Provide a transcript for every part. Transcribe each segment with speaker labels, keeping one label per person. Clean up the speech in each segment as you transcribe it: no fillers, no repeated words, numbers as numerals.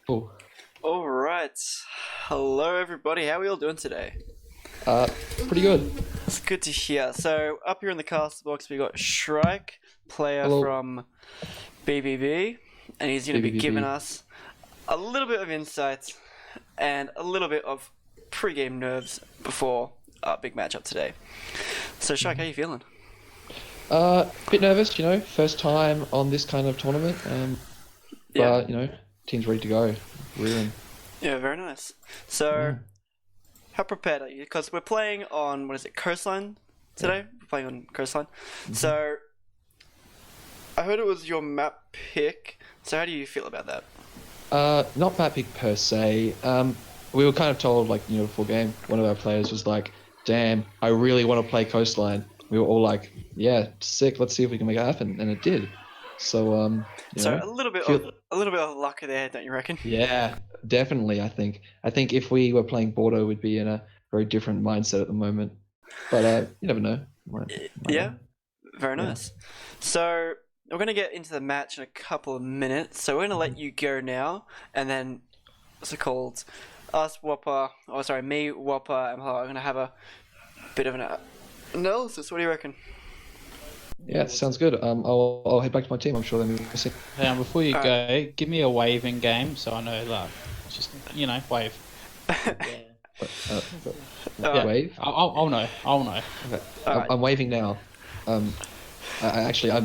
Speaker 1: Cool.
Speaker 2: All right. Hello, everybody. How are we all doing today?
Speaker 1: Pretty good.
Speaker 2: It's good to hear. So, up here in the cast box, we got Shrike, player
Speaker 1: Hello,
Speaker 2: from BBB, and he's going to be giving
Speaker 1: BBBB.
Speaker 2: us a little bit of insights and a little bit of pre-game nerves before our big matchup today. So, Shrike, how you feeling?
Speaker 1: Bit nervous, first time on this kind of tournament.
Speaker 2: Yeah.
Speaker 1: But team's ready to go. We're in.
Speaker 2: Yeah, very nice. So,
Speaker 1: Yeah.
Speaker 2: how prepared are you? Because we're playing on, what is it, Coastline today? We're playing on Coastline. So, I heard it was your map pick. So, how do you feel about that?
Speaker 1: Not bad pick per se. We were kind of told, before game, one of our players was like, "Damn, I really want to play Coastline." We were all like, "Yeah, sick. Let's see if we can make it happen," and it did. So,
Speaker 2: So, a little bit of
Speaker 1: feel
Speaker 2: luck there, don't you reckon?
Speaker 1: yeah, definitely. I think if we were playing Bordeaux, we'd be in a very different mindset at the moment. But you never know. Might
Speaker 2: Yeah,
Speaker 1: know.
Speaker 2: very
Speaker 1: Yeah.
Speaker 2: nice. So, we're going to get into the match in a couple of minutes. So, we're going to let you go now, and then, what's it called? Us, Whopper, oh, sorry, me, Whopper, and Paul are going to have a bit of an analysis. What do you reckon?
Speaker 1: Yeah, sounds good. I'll head back to my team. I'm sure they're missing.
Speaker 3: Before you
Speaker 2: Alright.
Speaker 3: go, give me a waving game so I know that. Just wave.
Speaker 4: Yeah.
Speaker 1: Uh,
Speaker 2: Alright.
Speaker 1: Wave.
Speaker 3: I'll know. I'll know.
Speaker 1: Okay.
Speaker 2: Alright.
Speaker 1: I'm waving now. I'm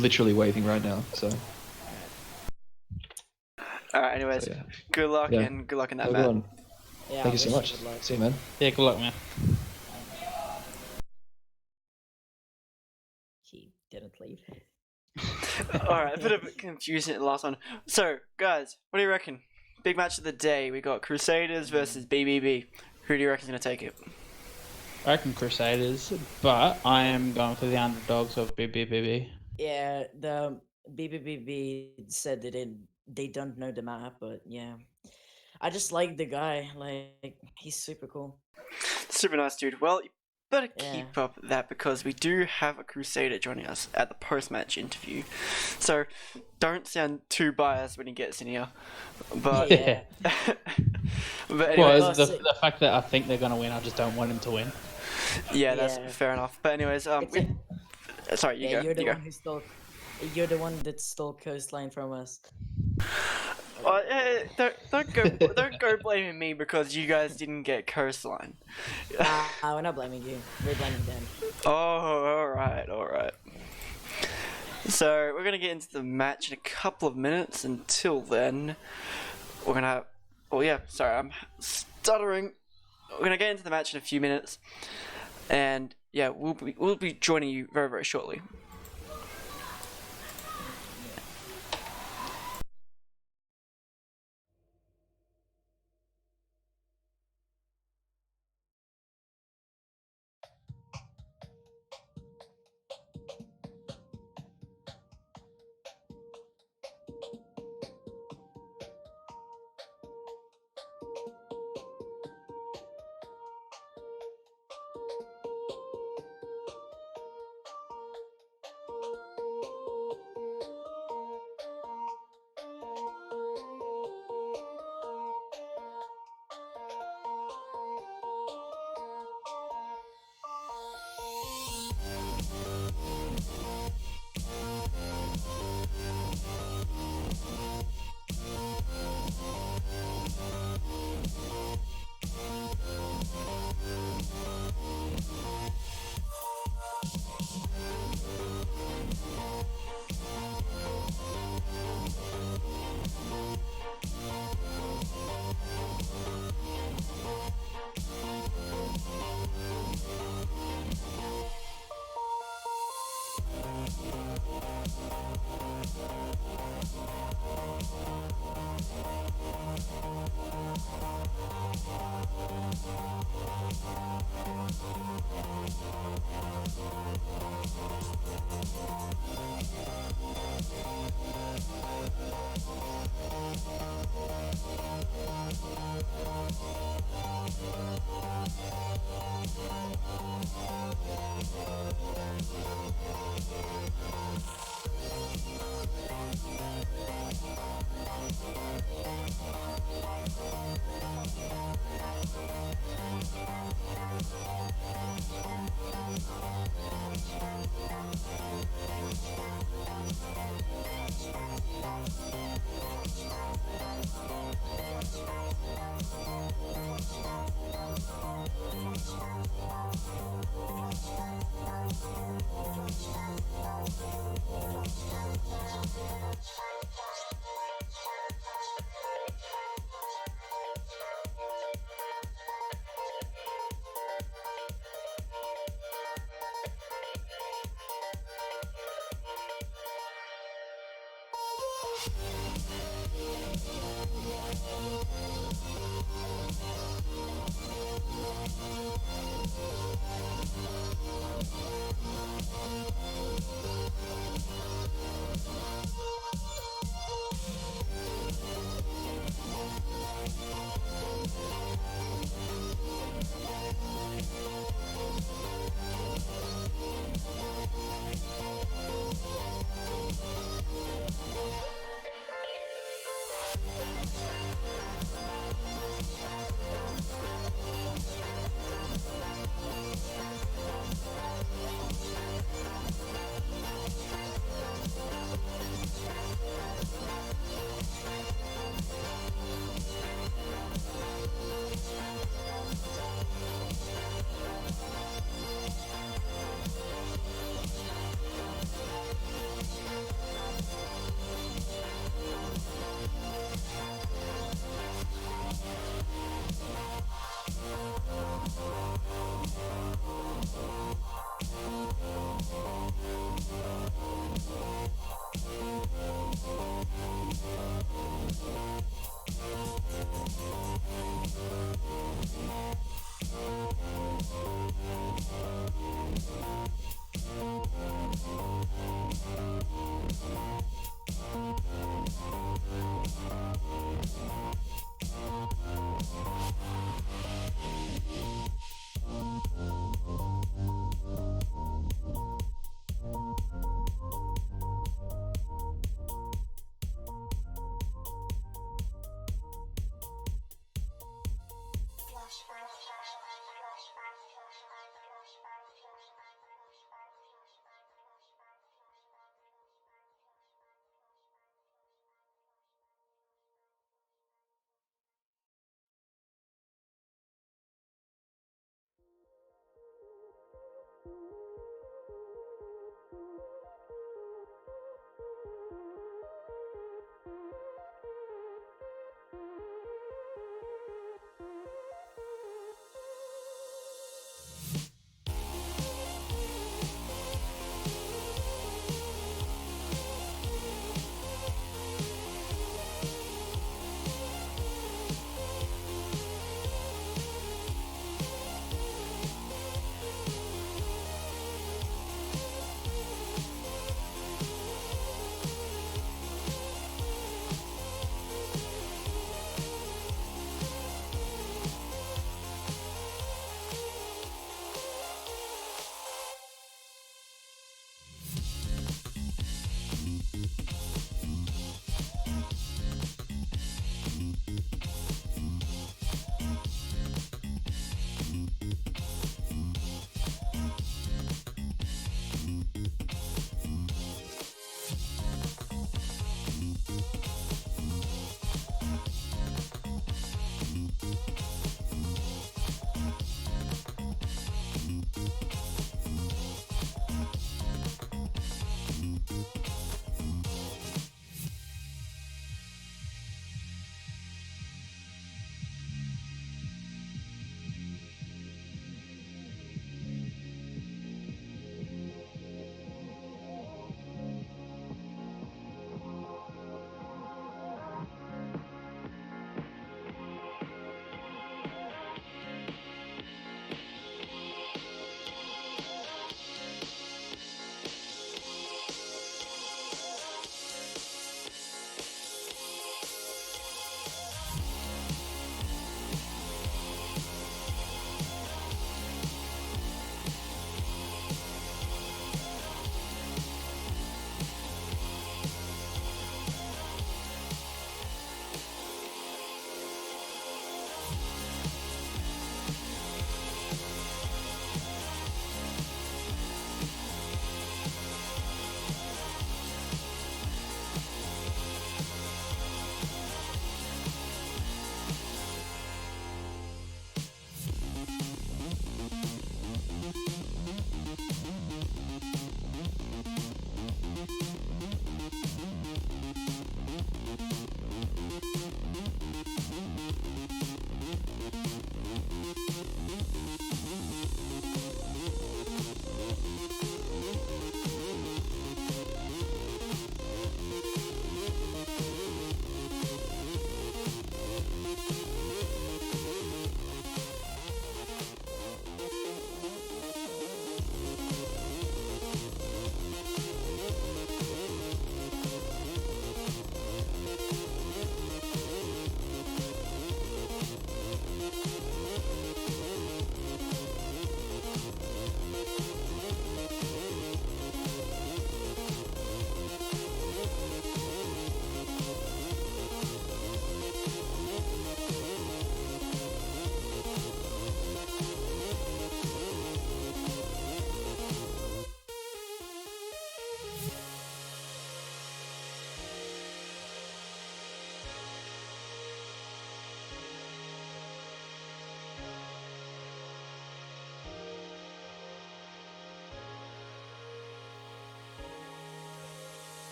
Speaker 1: literally waving right now. So
Speaker 2: Alright, anyways,
Speaker 1: yeah.
Speaker 2: good luck
Speaker 1: Yeah.
Speaker 2: and good luck in that
Speaker 1: Have a good
Speaker 2: match.
Speaker 1: one.
Speaker 4: Yeah,
Speaker 1: Thank you so
Speaker 4: wish
Speaker 1: much.
Speaker 4: good luck.
Speaker 1: See you, man.
Speaker 3: Yeah, good luck, man.
Speaker 4: He didn't leave.
Speaker 2: Alright, a bit of confusion in the last one. So, guys, what do you reckon? Big match of the day. We got Crusaders versus BBB. Who do you reckon's going to take it?
Speaker 3: I reckon Crusaders, but I am going for the underdogs of BBBB.
Speaker 4: Yeah, the BBBB said they don't know the map, but yeah. I just like the guy. Like he's super cool.
Speaker 2: Super nice dude. Well, you better
Speaker 4: Yeah.
Speaker 2: keep up that because we do have a Crusader joining us at the post-match interview. So don't sound too biased when he gets in here. But
Speaker 4: Yeah.
Speaker 2: but
Speaker 3: Well,
Speaker 2: anyways,
Speaker 4: Oh,
Speaker 3: it's the,
Speaker 4: sick.
Speaker 3: the fact that I think they're going to win, I just don't want him to win.
Speaker 2: yeah, that's
Speaker 4: Yeah.
Speaker 2: fair enough. But anyways,
Speaker 4: It's a-
Speaker 2: sorry, you
Speaker 4: yeah,
Speaker 2: go.
Speaker 4: you're the
Speaker 2: You go.
Speaker 4: one who stole. You're the one that stole Coastline from us.
Speaker 2: Oh, don't go blaming me because you guys didn't get Coastline.
Speaker 4: We're not blaming you. We're blaming them.
Speaker 2: Oh, all right. So we're gonna get into the match in a couple of minutes. Until then, we're gonna. Oh yeah, sorry, I'm stuttering. We're gonna get into the match in a few minutes, and yeah, we'll be joining you very very shortly.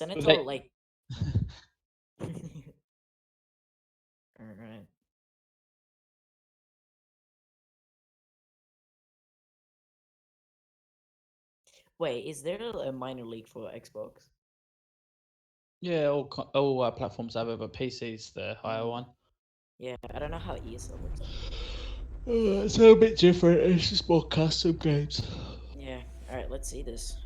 Speaker 4: Senator,
Speaker 3: They-
Speaker 4: like. Alright. Wait, is there a minor league for Xbox?
Speaker 3: Yeah, all platforms have it, but PC's the higher one.
Speaker 4: Yeah, I don't know how ESL looks like.
Speaker 3: It's a bit different. It's just more custom games.
Speaker 4: Yeah, alright, let's see this.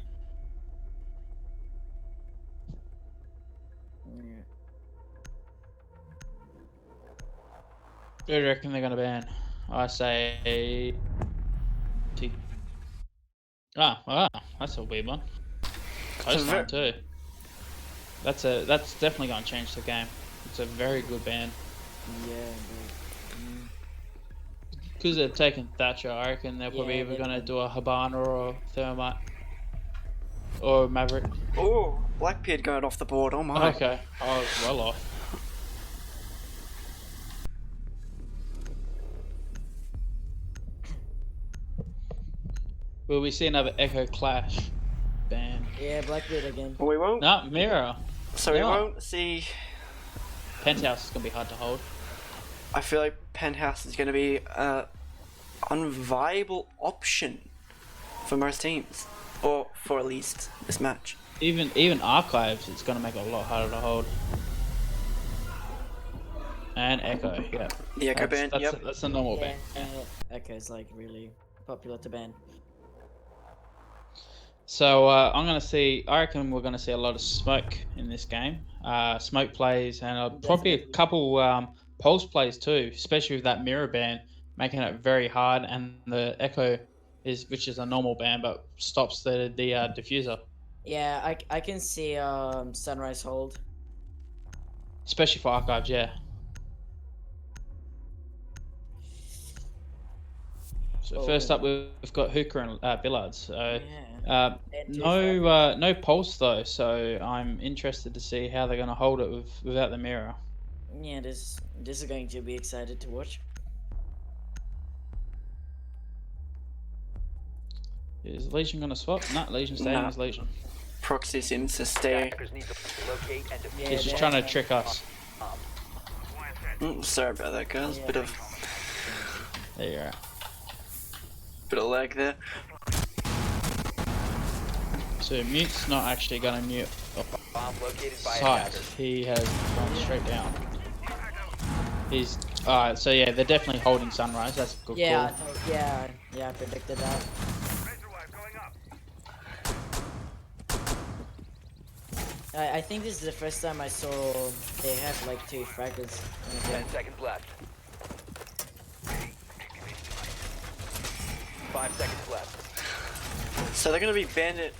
Speaker 4: Yeah.
Speaker 3: Who do you reckon they're gonna ban? I say. Wow, that's a weird one. Coastline too. That's definitely gonna change the game. It's a very good ban.
Speaker 4: Yeah,
Speaker 3: Because they've taken Thatcher, I reckon they're probably
Speaker 4: Yeah,
Speaker 3: either
Speaker 4: they've
Speaker 3: gonna
Speaker 4: done-
Speaker 3: do a Habana or Thermite or Maverick.
Speaker 2: Oh, Blackbeard going off the board. Oh my.
Speaker 3: Okay, I was well off. Will we see another Echo Clash ban?
Speaker 4: Yeah, Blackbeard again.
Speaker 2: We won't.
Speaker 3: No, Mirror.
Speaker 2: So we
Speaker 3: no.
Speaker 2: won't see.
Speaker 3: Penthouse is gonna be hard to hold.
Speaker 2: I feel like Penthouse is going to be a unviable option for most teams, or for at least this match.
Speaker 3: Even Archives, it's gonna make it a lot harder to hold. And Echo, yeah.
Speaker 2: The Echo ban.
Speaker 3: That's
Speaker 2: Yep.
Speaker 3: that's a normal
Speaker 4: Yeah,
Speaker 3: ban.
Speaker 4: Echo's like really popular to ban.
Speaker 3: So I reckon we're gonna see a lot of smoke in this game. Smoke plays and probably a
Speaker 4: Definitely.
Speaker 3: couple pulse plays too, especially with that mirror ban, making it very hard. And the Echo which is a normal ban, but stops the diffuser,
Speaker 4: Yeah, I can see Sunrise hold.
Speaker 3: especially for Archives. Yeah. So first up, we've got Hooker and Billards. So
Speaker 4: Yeah.
Speaker 3: no pulse though. So I'm interested to see how they're going to hold it without the mirror.
Speaker 4: Yeah, this is going to be excited to watch.
Speaker 3: Is Legion going to swap? No, Legion staying
Speaker 2: No.
Speaker 3: as Legion.
Speaker 2: Proxy seems to stay.
Speaker 4: Yeah,
Speaker 3: He's just
Speaker 4: they're-
Speaker 3: trying to trick us.
Speaker 2: Sorry about that, guys.
Speaker 4: Yeah.
Speaker 2: Bit of
Speaker 3: There you
Speaker 2: lag there.
Speaker 3: So Mute's not actually going to mute sight. He has gone straight down. He's alright. So yeah, they're definitely holding Sunrise. That's a good
Speaker 4: Yeah,
Speaker 3: call.
Speaker 4: I predicted that. I think this is the first time I saw they have like 2 fragments.
Speaker 5: 10 seconds left. 5 seconds left.
Speaker 2: So they're going to be they're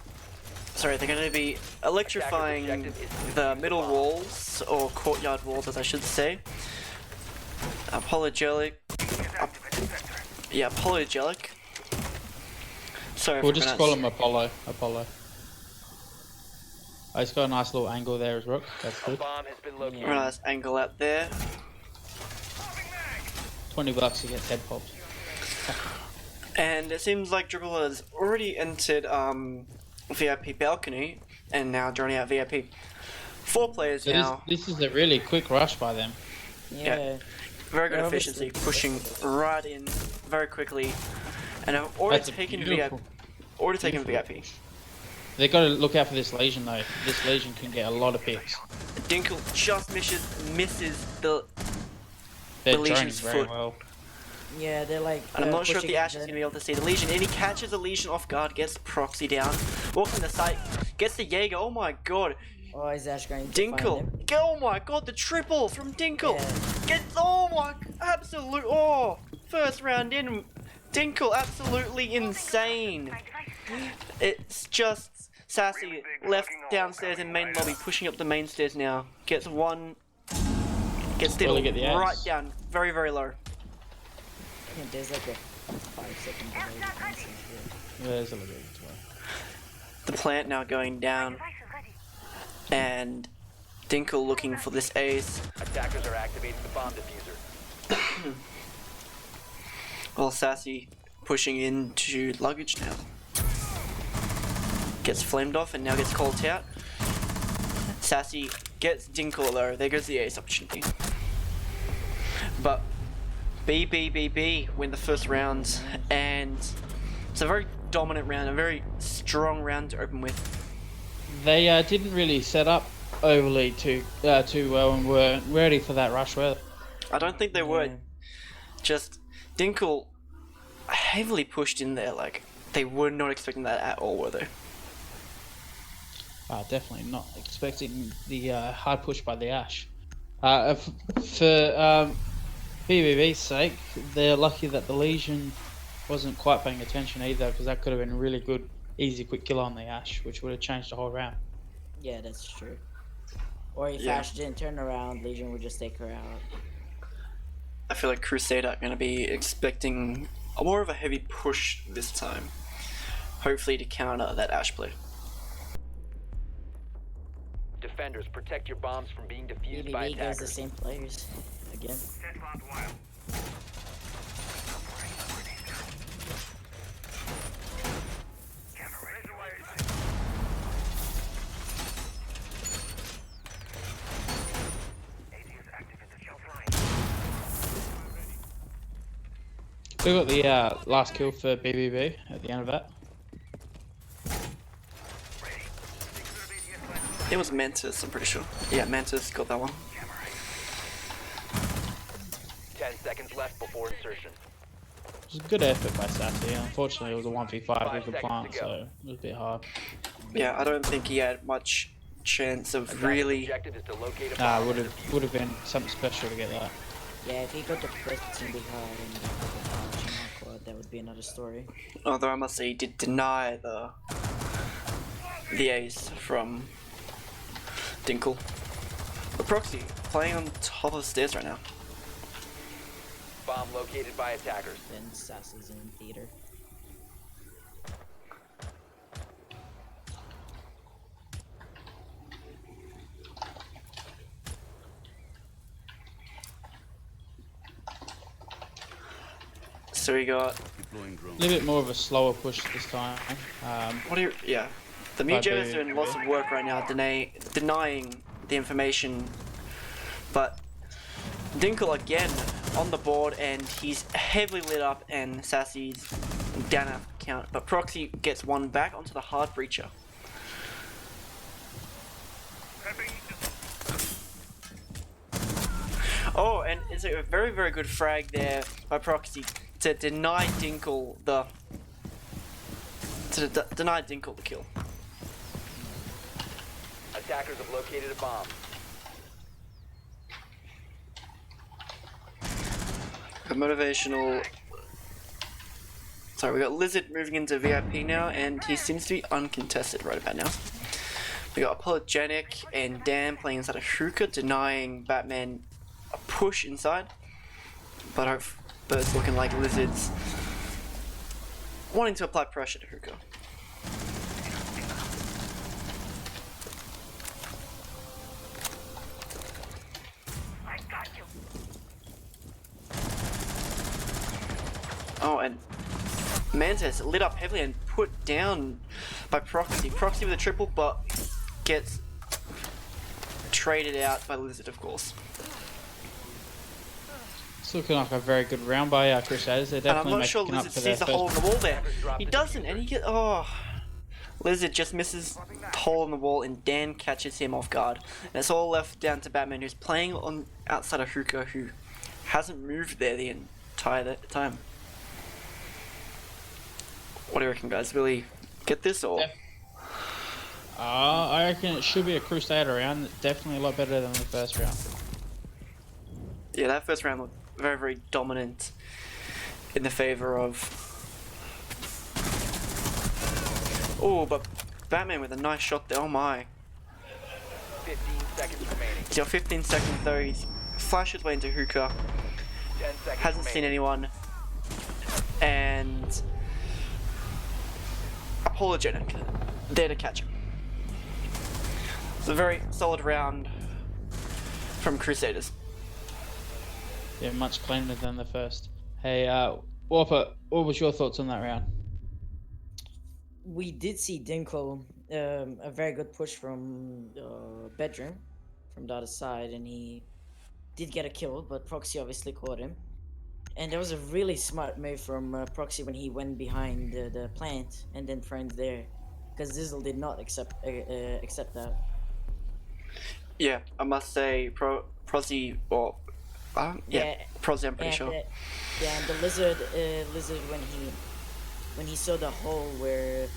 Speaker 2: going to be electrifying the middle walls, or courtyard walls as I should say. Apologetic. Sorry
Speaker 3: We'll
Speaker 2: if I
Speaker 3: just
Speaker 2: pronounced-
Speaker 3: call him Apollo. Oh, he's got a nice little angle there as Rook. That's
Speaker 5: A
Speaker 3: good.
Speaker 5: bomb has been located.
Speaker 2: Real nice angle out there.
Speaker 3: $20 to get head popped.
Speaker 2: And it seems like Dribble has already entered VIP balcony and now joining out VIP. 4 players
Speaker 3: So
Speaker 2: now.
Speaker 3: this is a really quick rush by them.
Speaker 4: Yeah.
Speaker 2: Very good
Speaker 4: They're
Speaker 2: efficiency,
Speaker 4: obviously-
Speaker 2: pushing right in very quickly. And I've already
Speaker 3: That's a
Speaker 2: taken
Speaker 3: beautiful-
Speaker 2: VIP.
Speaker 3: They got to look out for this Legion though. This Legion can get a lot of picks.
Speaker 2: Dinkle just misses the
Speaker 3: They're
Speaker 2: The
Speaker 3: droning
Speaker 2: Legion's
Speaker 3: very
Speaker 2: foot.
Speaker 3: well.
Speaker 4: Yeah, they're like.
Speaker 2: And I'm not sure if
Speaker 4: pushing
Speaker 2: the Ash is
Speaker 4: the-
Speaker 2: going to be able to see the Legion. And he catches the Legion off guard, gets Proxy down, walks in the site, gets the Jaeger. Oh my god.
Speaker 4: Oh, is Ash going to find
Speaker 2: Dinkle.
Speaker 4: him?
Speaker 2: Oh my god, the triple from Dinkle.
Speaker 4: Yeah.
Speaker 2: Gets, oh my, absolute, oh, first round in. Dinkle, absolutely insane. It's just Sassy left downstairs in main lobby, pushing up the main stairs now. Gets one, gets
Speaker 3: Will he
Speaker 2: Diddle
Speaker 3: get the
Speaker 2: right
Speaker 3: ace?
Speaker 2: down, very, very low.
Speaker 4: Yeah, there's like a 5-second delay. difference, yeah.
Speaker 3: Yeah, there's a little bit as well.
Speaker 2: The plant now going down, and Dinkle looking for this ace,
Speaker 5: Attackers are activating the bomb diffuser.
Speaker 2: while Sassy pushing into luggage now. Gets flamed off and now gets called out. Sassy gets Dinkle though. There goes the ace opportunity. But BBBB win the first round, and it's a very dominant round, a very strong round to open with.
Speaker 3: They didn't really set up overly too well and weren't ready for that rush, were they?
Speaker 2: I don't think they were. Just Dinkle heavily pushed in there, like they were not expecting that at all, were they?
Speaker 3: Definitely not expecting the hard push by the Ash. For BBB's sake, they're lucky that the Legion wasn't quite paying attention either, because that could have been a really good, easy, quick kill on the Ash, which would have changed the whole round.
Speaker 4: Yeah, that's true. Or if
Speaker 2: Yeah.
Speaker 4: Ash didn't turn around, Legion would just take her out.
Speaker 2: I feel like Crusader are going to be expecting more of a heavy push this time, hopefully to counter that Ash play.
Speaker 5: Defenders, protect your bombs from being defused by
Speaker 4: BBB goes the
Speaker 5: attackers.
Speaker 4: same players again.
Speaker 3: We got the last kill for BBB at the end of that.
Speaker 2: It was Mantis, I'm pretty sure. Yeah, Mantis got that one.
Speaker 5: 10 seconds left before insertion.
Speaker 3: It was a good effort by Sassy. Unfortunately, it was a 1v5
Speaker 5: 5
Speaker 3: with the
Speaker 5: seconds
Speaker 3: plant,
Speaker 5: to go.
Speaker 3: so it was a bit hard.
Speaker 2: Yeah, I don't think he had much chance of
Speaker 5: Attackers'
Speaker 2: really.
Speaker 5: objective is to locate a
Speaker 3: Nah,
Speaker 5: bomb
Speaker 3: would
Speaker 5: and
Speaker 3: have been something special to get that.
Speaker 4: Yeah, if he got the person behind and got the dodge and quad, that would be another story.
Speaker 2: Although I must say, he did deny the ace from Dinkle. But Proxy playing on top of the stairs right now.
Speaker 5: bomb located by attackers.
Speaker 4: Then Sassy's in theater.
Speaker 2: So we got
Speaker 3: A little bit more of a slower push this time.
Speaker 2: what do you? Yeah, the Mujo's
Speaker 3: Boo.
Speaker 2: doing lots of work right now, denying the information. But Dinkle again on the board, and he's heavily lit up, and Sassy's down at count. But Proxy gets one back onto the hard breacher. Oh, and it's a very, very good frag there by Proxy to deny Dinkle the deny Dinkle the kill.
Speaker 5: Attackers have located a bomb.
Speaker 2: A motivational. Sorry, we got Lizard moving into VIP now, and he seems to be uncontested right about now. We got Apologetic and Dan playing inside a hookah, denying Batman a push inside. But it's looking like Lizard's wanting to apply pressure to hookah. Oh, and Mantis lit up heavily and put down by Proxy. Proxy with a triple, but gets traded out by Lizard, of course.
Speaker 3: It's looking like a very good round by Crusaders. They're
Speaker 2: And I'm
Speaker 3: definitely
Speaker 2: not sure
Speaker 3: making up
Speaker 2: Lizard
Speaker 3: for their
Speaker 2: sees the
Speaker 3: first.
Speaker 2: hole in the wall there. He doesn't, and he gets. Oh. Lizard just misses the hole in the wall, and Dan catches him off guard. And it's all left down to Batman, who's playing on outside of hookah, who hasn't moved there the entire time. What do you reckon, guys? Will he get this or?
Speaker 3: Yeah. I reckon it should be a Crusader round. Definitely a lot better than the first round.
Speaker 2: Yeah, that first round looked very, very dominant in the favor of. Oh, but Batman with a nice shot there. Oh my.
Speaker 5: 15 seconds remaining.
Speaker 2: He's got 15 seconds though. He's flashed his way into hookah.
Speaker 5: 10 seconds
Speaker 2: Hasn't seen
Speaker 5: remaining.
Speaker 2: anyone. And. Apologetic. There to catch him. It's a very solid round from Crusaders.
Speaker 3: Yeah, much cleaner than the first. Hey, Warper, what was your thoughts on that round?
Speaker 4: We did see Dinkle a very good push from bedroom, from the other side, and he did get a kill, but Proxy obviously caught him. And there was a really smart move from Proxy when he went behind the plant and then framed there, because Zizzle did not accept that.
Speaker 2: Yeah, I must say, Prozzy, or
Speaker 4: Yeah,
Speaker 2: Prozzy, I'm pretty
Speaker 4: and
Speaker 2: sure.
Speaker 4: yeah, and the lizard when he saw the hole where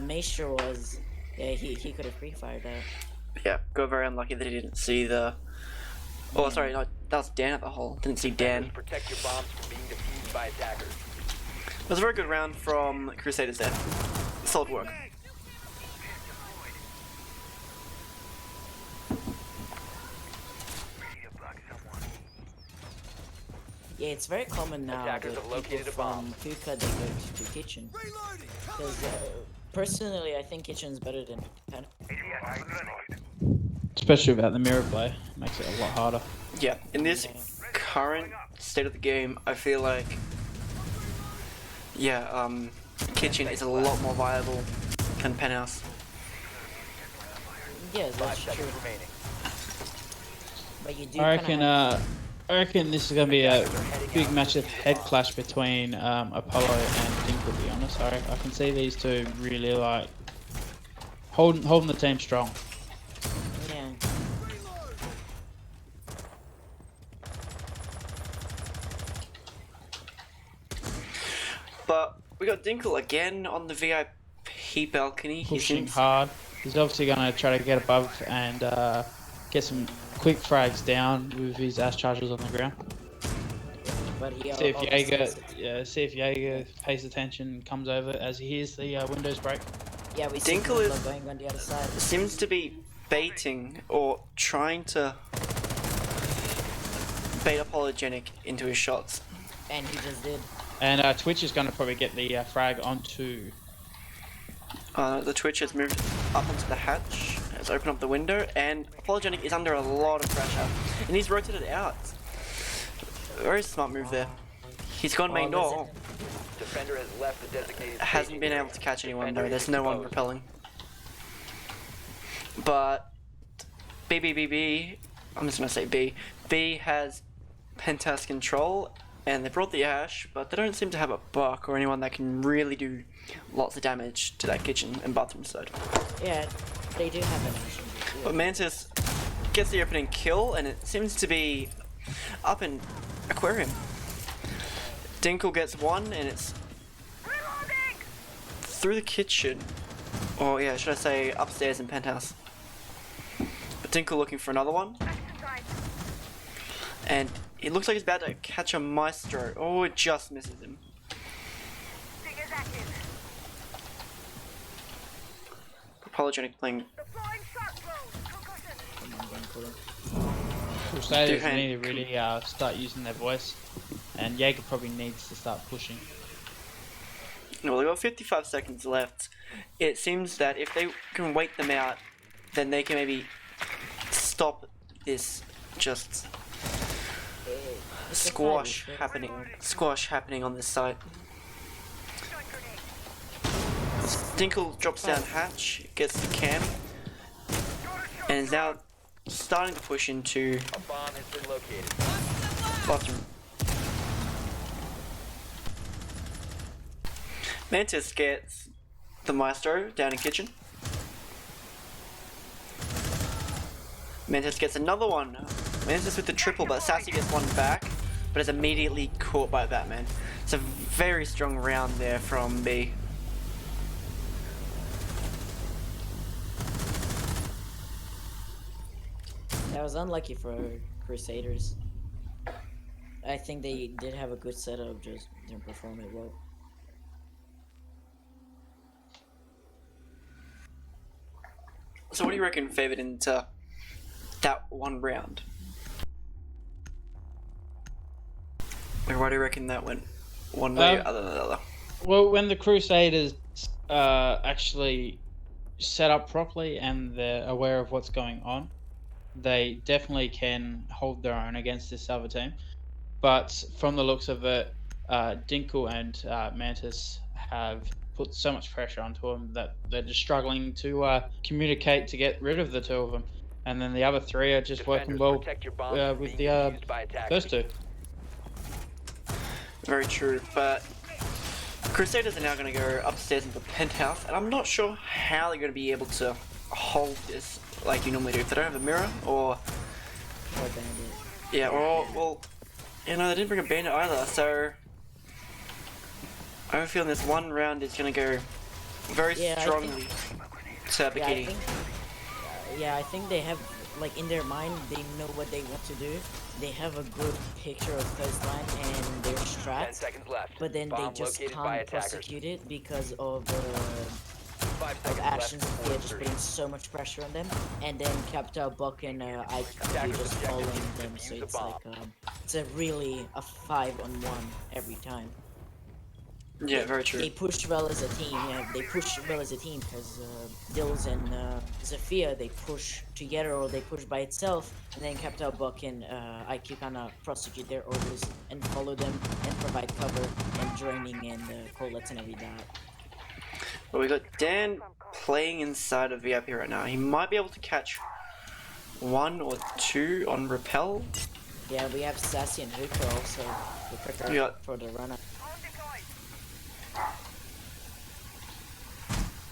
Speaker 4: Maestro was, yeah, he could have pre-fired that.
Speaker 2: Yeah, got very unlucky that he didn't see the. Oh,
Speaker 4: Yeah.
Speaker 2: sorry, no, that was Dan at the hole. Didn't see Dan.
Speaker 5: Protect your bombs from being defused by attackers.
Speaker 2: It was a very good round from Crusaders there. Solid work.
Speaker 4: Yeah, it's very common now that
Speaker 5: Attackers have
Speaker 4: people
Speaker 5: located a
Speaker 4: from
Speaker 5: bomb.
Speaker 4: Puka they go to Kitchen. Because personally, I think Kitchen's better than Pen.
Speaker 3: Especially without the mirror play, makes it a lot harder.
Speaker 2: Yeah, in this current state of the game, I feel like, Kitchen is a lot more viable than Penthouse.
Speaker 4: Yeah, that's true.
Speaker 5: Seconds remaining.
Speaker 4: But you do
Speaker 3: I
Speaker 4: kind of
Speaker 3: I reckon this is going to be a big match of head clash between Apollo and Dinkle, to be honest. I can see these two really like holding the team strong.
Speaker 4: yeah.
Speaker 2: But we got Dinkle again on the VIP balcony. He
Speaker 3: Pushing
Speaker 2: seems
Speaker 3: hard. He's obviously going to try to get above and get some quick frags down with his ash charges on the ground.
Speaker 4: But he
Speaker 3: See if
Speaker 4: obviously
Speaker 3: Jaeger pays attention and comes over as he hears the windows break.
Speaker 4: Yeah, we see
Speaker 2: Dinkle is-
Speaker 4: Dinkle going on the other side.
Speaker 2: seems to be baiting or trying to bait Apologenic into his shots.
Speaker 4: And he just did.
Speaker 3: And Twitch is going to probably get the frag onto.
Speaker 2: The Twitch has moved up onto the hatch, has opened up the window, and Apologenic is under a lot of pressure. And he's rotated out. Very smart move there. He's gone main
Speaker 4: Oh,
Speaker 2: door.
Speaker 5: Defender has left the designated
Speaker 2: Hasn't
Speaker 5: staging
Speaker 2: been
Speaker 5: area.
Speaker 2: able to catch anyone
Speaker 5: Defender
Speaker 2: though,
Speaker 5: is
Speaker 2: there's no one
Speaker 5: exposed.
Speaker 2: repelling. But BBBB, I'm just gonna say B has Penthouse control, and they brought the Ash, but they don't seem to have a buck or anyone that can really do lots of damage to that kitchen and bathroom side.
Speaker 4: Yeah, they do have an action.
Speaker 2: But Mantis gets the opening kill, and it seems to be up in Aquarium. Dinkle gets one, and it's through the kitchen. Or yeah, should I say upstairs in Penthouse. But Dinkle looking for another one. And it looks like he's about to catch a Maestro. Oh, it just misses him. Apologenic playing.
Speaker 3: Crusaders
Speaker 2: Duhan.
Speaker 3: need to really start using their voice, and Jaeger probably needs to start pushing.
Speaker 2: Well, they've got 55 seconds left. It seems that if they can wait them out, then they can maybe stop this just
Speaker 4: It's a
Speaker 2: squash
Speaker 4: fight,
Speaker 2: happening on this site. Dinkle drops down hatch, gets the cam, and is now starting to push into
Speaker 5: A bomb has been located.
Speaker 2: bathroom. Mantis gets the Maestro down in kitchen. Mantis gets another one. Mantis with the triple, but Sassy gets one back, but is immediately caught by Batman. It's a very strong round there from B.
Speaker 4: That was unlucky for Crusaders. I think they did have a good setup, just didn't perform it well.
Speaker 2: So what do you reckon favored into that one round? Like, why do you reckon that went one way other than the other?
Speaker 3: Well, when the Crusaders actually set up properly and they're aware of what's going on, they definitely can hold their own against this other team. But from the looks of it, Dinkle and Mantis have put so much pressure onto them that they're just struggling to communicate to get rid of the two of them. And then the other three are just working
Speaker 5: Defenders,
Speaker 3: well
Speaker 5: protect your bombs from
Speaker 3: with
Speaker 5: being
Speaker 3: the
Speaker 5: defused by attackers.
Speaker 3: first two.
Speaker 2: Very true, but Crusaders are now going to go upstairs into the penthouse, and I'm not sure how they're going to be able to hold this like you normally do. If they don't have a mirror, or
Speaker 4: Bandit.
Speaker 2: yeah, or well, you know, they didn't bring a bandit either, so I have a feeling this one round is going to go very
Speaker 4: Yeah,
Speaker 2: strongly to
Speaker 4: Yeah, I
Speaker 2: Bikini.
Speaker 4: think. Yeah, I think they have, like, in their mind, they know what they want to do. They have a good picture of coastline and their
Speaker 5: 10
Speaker 4: strats,
Speaker 5: seconds left.
Speaker 4: but then
Speaker 5: Bomb
Speaker 4: they just
Speaker 5: located by
Speaker 4: can't
Speaker 5: attackers.
Speaker 4: prosecute it because of
Speaker 5: 5 seconds
Speaker 4: actions
Speaker 5: left
Speaker 4: of
Speaker 5: before
Speaker 4: fear just putting
Speaker 5: insertion.
Speaker 4: so much pressure on them, and then Captain Buck and IQ just following them, so
Speaker 5: Defuse a
Speaker 4: it's
Speaker 5: bomb.
Speaker 4: like it's a really a 5-on-1 every time.
Speaker 2: Yeah, very true.
Speaker 4: They push well as a team. Yeah, they push well as a team because Dills and Zafia, they push together or they push by itself, and then Captain Buck and IQ kind of prosecute their orders and follow them and provide cover and draining and collets and every that.
Speaker 2: But we got Dan playing inside of VIP right now. He might be able to catch 1 or 2 on repel.
Speaker 4: Yeah, we have Sassy and Hookah also. We prepare
Speaker 2: Yeah.
Speaker 4: for the run up.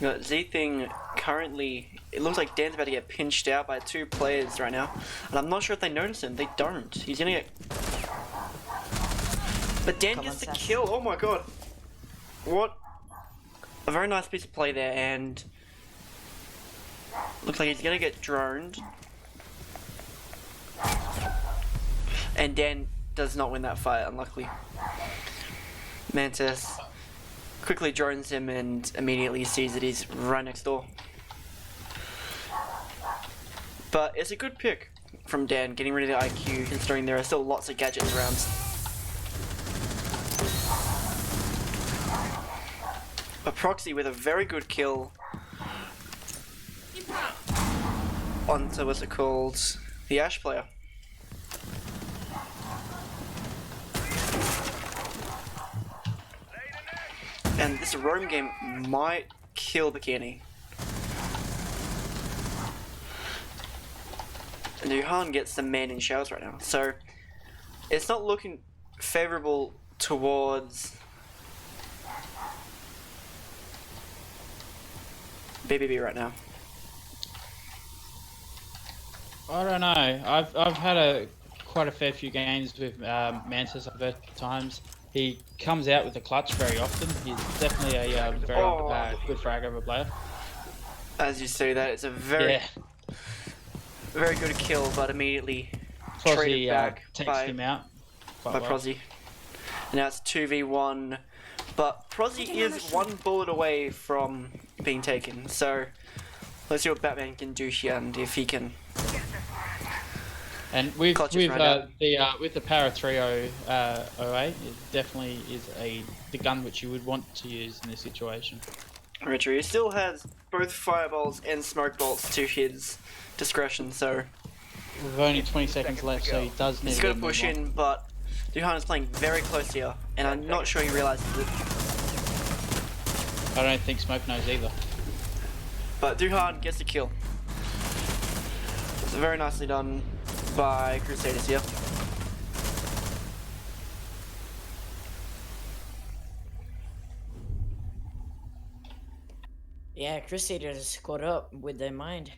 Speaker 2: We got Z-Thing currently, it looks like Dan's about to get pinched out by 2 players right now. And I'm not sure if they notice him. They don't. He's gonna get... But Dan
Speaker 4: Come
Speaker 2: gets
Speaker 4: on,
Speaker 2: the
Speaker 4: Sass.
Speaker 2: kill. Oh my god. What? A very nice piece of play there, and looks like he's gonna get droned. And Dan does not win that fight, unluckily. Mantis quickly drones him and immediately sees that he's right next door. But it's a good pick from Dan, getting rid of the IQ, considering there are still lots of gadgets around. A proxy with a very good kill onto what's it called? The Ash player. And this roam game might kill Bikini. And Duhan gets the man in shells right now. So it's not looking favorable towards BBB right now.
Speaker 3: I don't know. I've had quite a fair few games with Mantis over times. He comes out with the clutch very often. He's definitely a very good frag over player.
Speaker 2: As you see that, it's a very very good kill, but immediately traded
Speaker 3: Prozzy
Speaker 2: back
Speaker 3: takes
Speaker 2: by
Speaker 3: him out quite well.
Speaker 2: Prozzy. And now it's 2v1, but Prozzy is 1 bullet away from being taken. So let's see what Batman can do here, and if he can.
Speaker 3: And with
Speaker 2: Clutches right out.
Speaker 3: with the Para 3008, it definitely is the gun which you would want to use in this situation.
Speaker 2: Richard, he still has both fireballs and smoke bolts to his discretion, so
Speaker 3: With only 20 seconds left, so he does need
Speaker 2: he's
Speaker 3: to
Speaker 2: got to
Speaker 3: move
Speaker 2: push
Speaker 3: on.
Speaker 2: in, but Duhan is playing very close here, and I'm not sure he realizes it.
Speaker 3: I don't think Smoke knows either.
Speaker 2: But Duhan gets the kill. It's very nicely done by Crusaders here.
Speaker 4: Yeah, Crusaders caught up with their mind.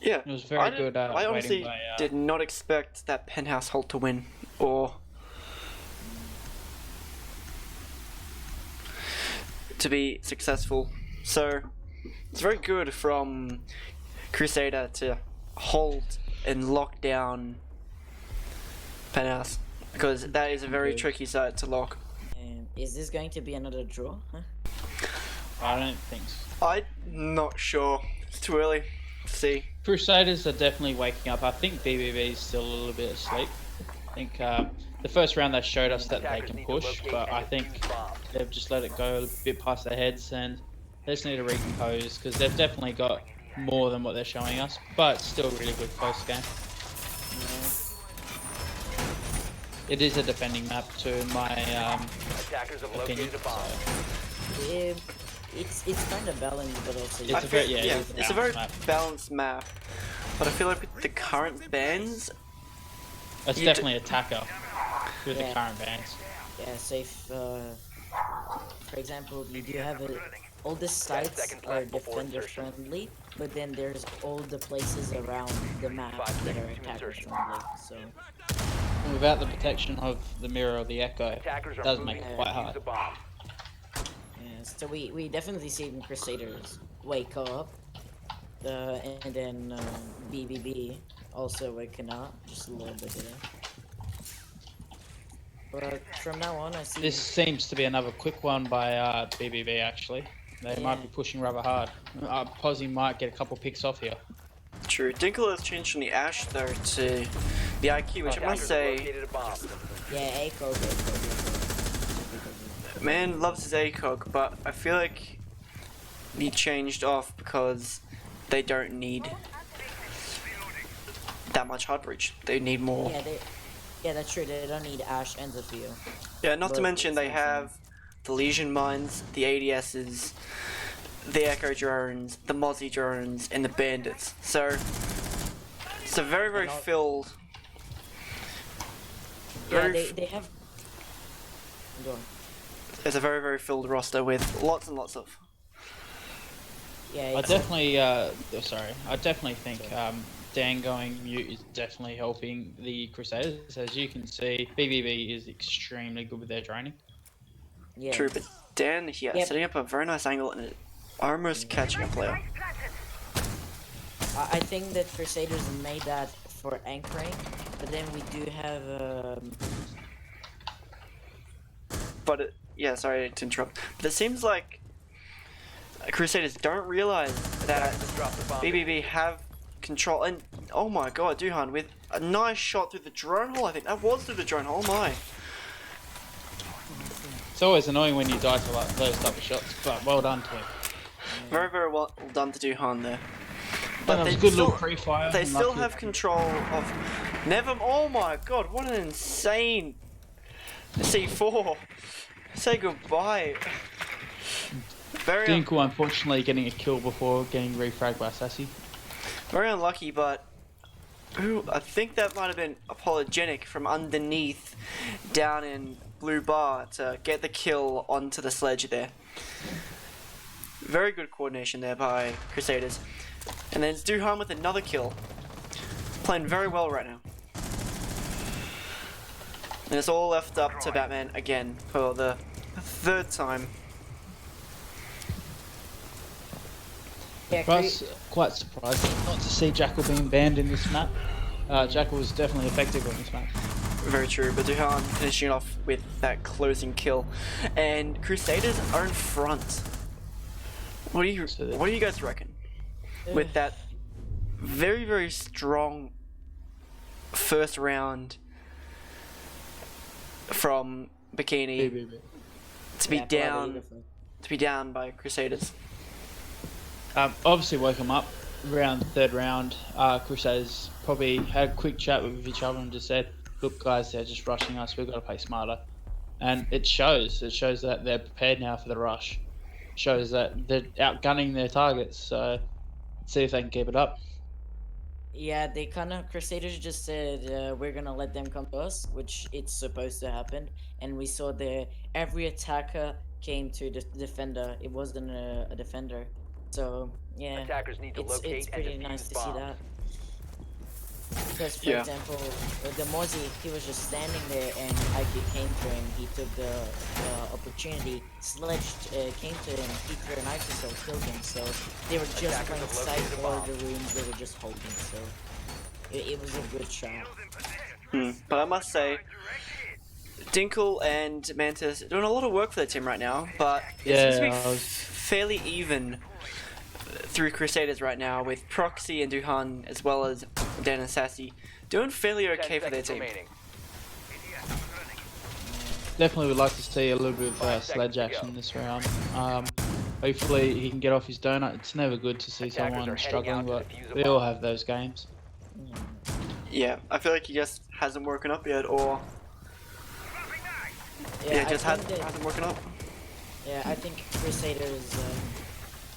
Speaker 2: Yeah,
Speaker 3: It was very good.
Speaker 2: I honestly
Speaker 3: waiting by,
Speaker 2: did not expect that penthouse hold to win, or to be successful. So it's very good from Crusader to hold and lock down penthouse, because that is a very
Speaker 3: Indeed.
Speaker 2: tricky site to lock.
Speaker 4: Is this going to be another draw? Huh?
Speaker 3: I don't think so.
Speaker 2: I'm not sure. It's too early to see.
Speaker 3: Crusaders are definitely waking up. I think BBB is still a little bit asleep. I think the first round they showed us that they can push, but I think they've just let it go a bit past their heads, and they just need to recompose because they've definitely got more than what they're showing us, but still really good close game. It is a defending map too, in my
Speaker 5: Attackers have
Speaker 3: opinion.
Speaker 5: located a bomb.
Speaker 3: So.
Speaker 4: It's kind of balanced, but also
Speaker 3: It's a very,
Speaker 2: it's a very balanced map. But I feel like with the current bans,
Speaker 3: it's definitely attacker with the current bans.
Speaker 4: yeah, safe. For example, you do have all the sites are defender friendly, but then there's all the places around the map that are attacker friendly. So
Speaker 3: Without the protection of the mirror or the echo, it
Speaker 5: Attackers are
Speaker 3: does
Speaker 5: moving
Speaker 3: make it
Speaker 5: to
Speaker 3: quite
Speaker 5: defuse
Speaker 3: hard.
Speaker 5: the bomb.
Speaker 4: yeah, so we definitely see in Crusaders wake up, and then BBB also waking up just a little bit there. But from now on, I see.
Speaker 3: This seems to be another quick one by BBB actually. They might be pushing rather hard. Posy might get a couple picks off here.
Speaker 2: true. Dinkle has changed from the Ash though to the IQ, which I must
Speaker 5: Attackers have
Speaker 2: say,
Speaker 5: located a bomb.
Speaker 4: Yeah, ACOG.
Speaker 2: man loves his ACOG, but I feel like he changed off because they don't need that much hard reach. They need more.
Speaker 4: Yeah, that's true. They don't need Ash and Zephyr.
Speaker 2: Yeah, not to
Speaker 4: But
Speaker 2: mention
Speaker 4: it's
Speaker 2: they
Speaker 4: not
Speaker 2: have the Legion Mines, the ADSs, the Echo drones, the Mozzie drones, and the Bandits. So it's a very, very filled.
Speaker 4: Yeah, they have. Go on.
Speaker 2: It's a very, very filled roster with lots and lots of.
Speaker 4: Yeah,
Speaker 3: I
Speaker 4: it's
Speaker 3: definitely, I definitely think Dan going mute is definitely helping the Crusaders. As you can see, BBB is extremely good with their draining.
Speaker 4: yeah.
Speaker 2: True, but Dan here
Speaker 4: Yep.
Speaker 2: setting up a very nice angle and almost catching a player.
Speaker 4: I think that Crusaders made that for anchoring, but then we do have.
Speaker 2: But yeah, sorry to interrupt. But it seems like Crusaders don't realize that
Speaker 5: Drop the bomb.
Speaker 2: BBB have control. And oh my god, Duhan with a nice shot through the drone hole. I think that was through the drone hole. My.
Speaker 3: It's always annoying when you die to like those type of shots, but well done to him.
Speaker 2: Very, very well done to Duhan there.
Speaker 3: But that was a good little pre-fire.
Speaker 2: They
Speaker 3: and
Speaker 2: still
Speaker 3: lucky-
Speaker 2: have control of Never. Oh my god, what an insane C4. Say goodbye. Very,
Speaker 3: Dinkle unfortunately getting a kill before getting refragged by Sassy.
Speaker 2: very unlucky, but ooh, I think that might have been apologetic from underneath down in blue bar to get the kill onto the sledge there. Very good coordination there by Crusaders. And then it's Duhan with another kill. Playing very well right now. And it's all left up to Batman again for the third time.
Speaker 4: Yeah,
Speaker 3: But quite surprising not to see Jackal being banned in this map. Jackal was definitely effective on this map.
Speaker 2: Very true, but Duhan finishing off with that closing kill. And Crusaders are in front. What do you guys reckon? With that very, very strong first round from Bikini
Speaker 3: BBB.
Speaker 2: to be
Speaker 4: yeah,
Speaker 2: down
Speaker 4: probably
Speaker 2: by Crusaders.
Speaker 3: Obviously woke him up around the third round. Crusaders probably had a quick chat with each other and just said, look guys, they're just rushing us, we've got to play smarter. And it shows that they're prepared now for the rush. It shows that they're outgunning their targets, so let's see if they can keep it up.
Speaker 4: Yeah, they kind of Crusaders just said we're gonna let them come to us, which it's supposed to happen. And we saw there every attacker came to the defender. It wasn't a defender, so yeah,
Speaker 5: Attackers need to
Speaker 4: it's
Speaker 5: locate and
Speaker 4: pretty
Speaker 5: defuse
Speaker 4: nice to
Speaker 5: bombs.
Speaker 4: see that. Because for
Speaker 2: Yeah.
Speaker 4: example, the Mozzie, he was just standing there and IQ came to him. He took the opportunity, sledged came to him, he threw an IQ cell, killed him. So they were just
Speaker 5: Attackers
Speaker 4: playing
Speaker 5: have
Speaker 4: side
Speaker 5: located a
Speaker 4: for
Speaker 5: bomb.
Speaker 4: the rooms. They were just hoping. So it was a good shot.
Speaker 2: But I must say, Dinkle and Mantis are doing a lot of work for their team right now, but it seems to be
Speaker 3: Yeah,
Speaker 2: fairly even through Crusaders right now, with Proxy and Duhan as well as Dan and Sassy doing fairly
Speaker 5: 10
Speaker 2: okay for their
Speaker 5: seconds
Speaker 2: team.
Speaker 5: remaining.
Speaker 3: Definitely would like to see a little bit of
Speaker 5: 5
Speaker 3: sledge
Speaker 5: seconds to
Speaker 3: action
Speaker 5: go.
Speaker 3: this round. Hopefully he can get off his donut. It's never good to see
Speaker 5: Attackers are
Speaker 3: someone
Speaker 5: heading
Speaker 3: struggling,
Speaker 5: out to
Speaker 3: but
Speaker 5: defuse a
Speaker 3: we all
Speaker 5: bomb.
Speaker 3: have those games.
Speaker 2: Yeah, I feel like he just hasn't woken up yet, or
Speaker 4: Yeah,
Speaker 2: just
Speaker 4: I think that
Speaker 2: hasn't woken up.
Speaker 4: Yeah, I think Crusaders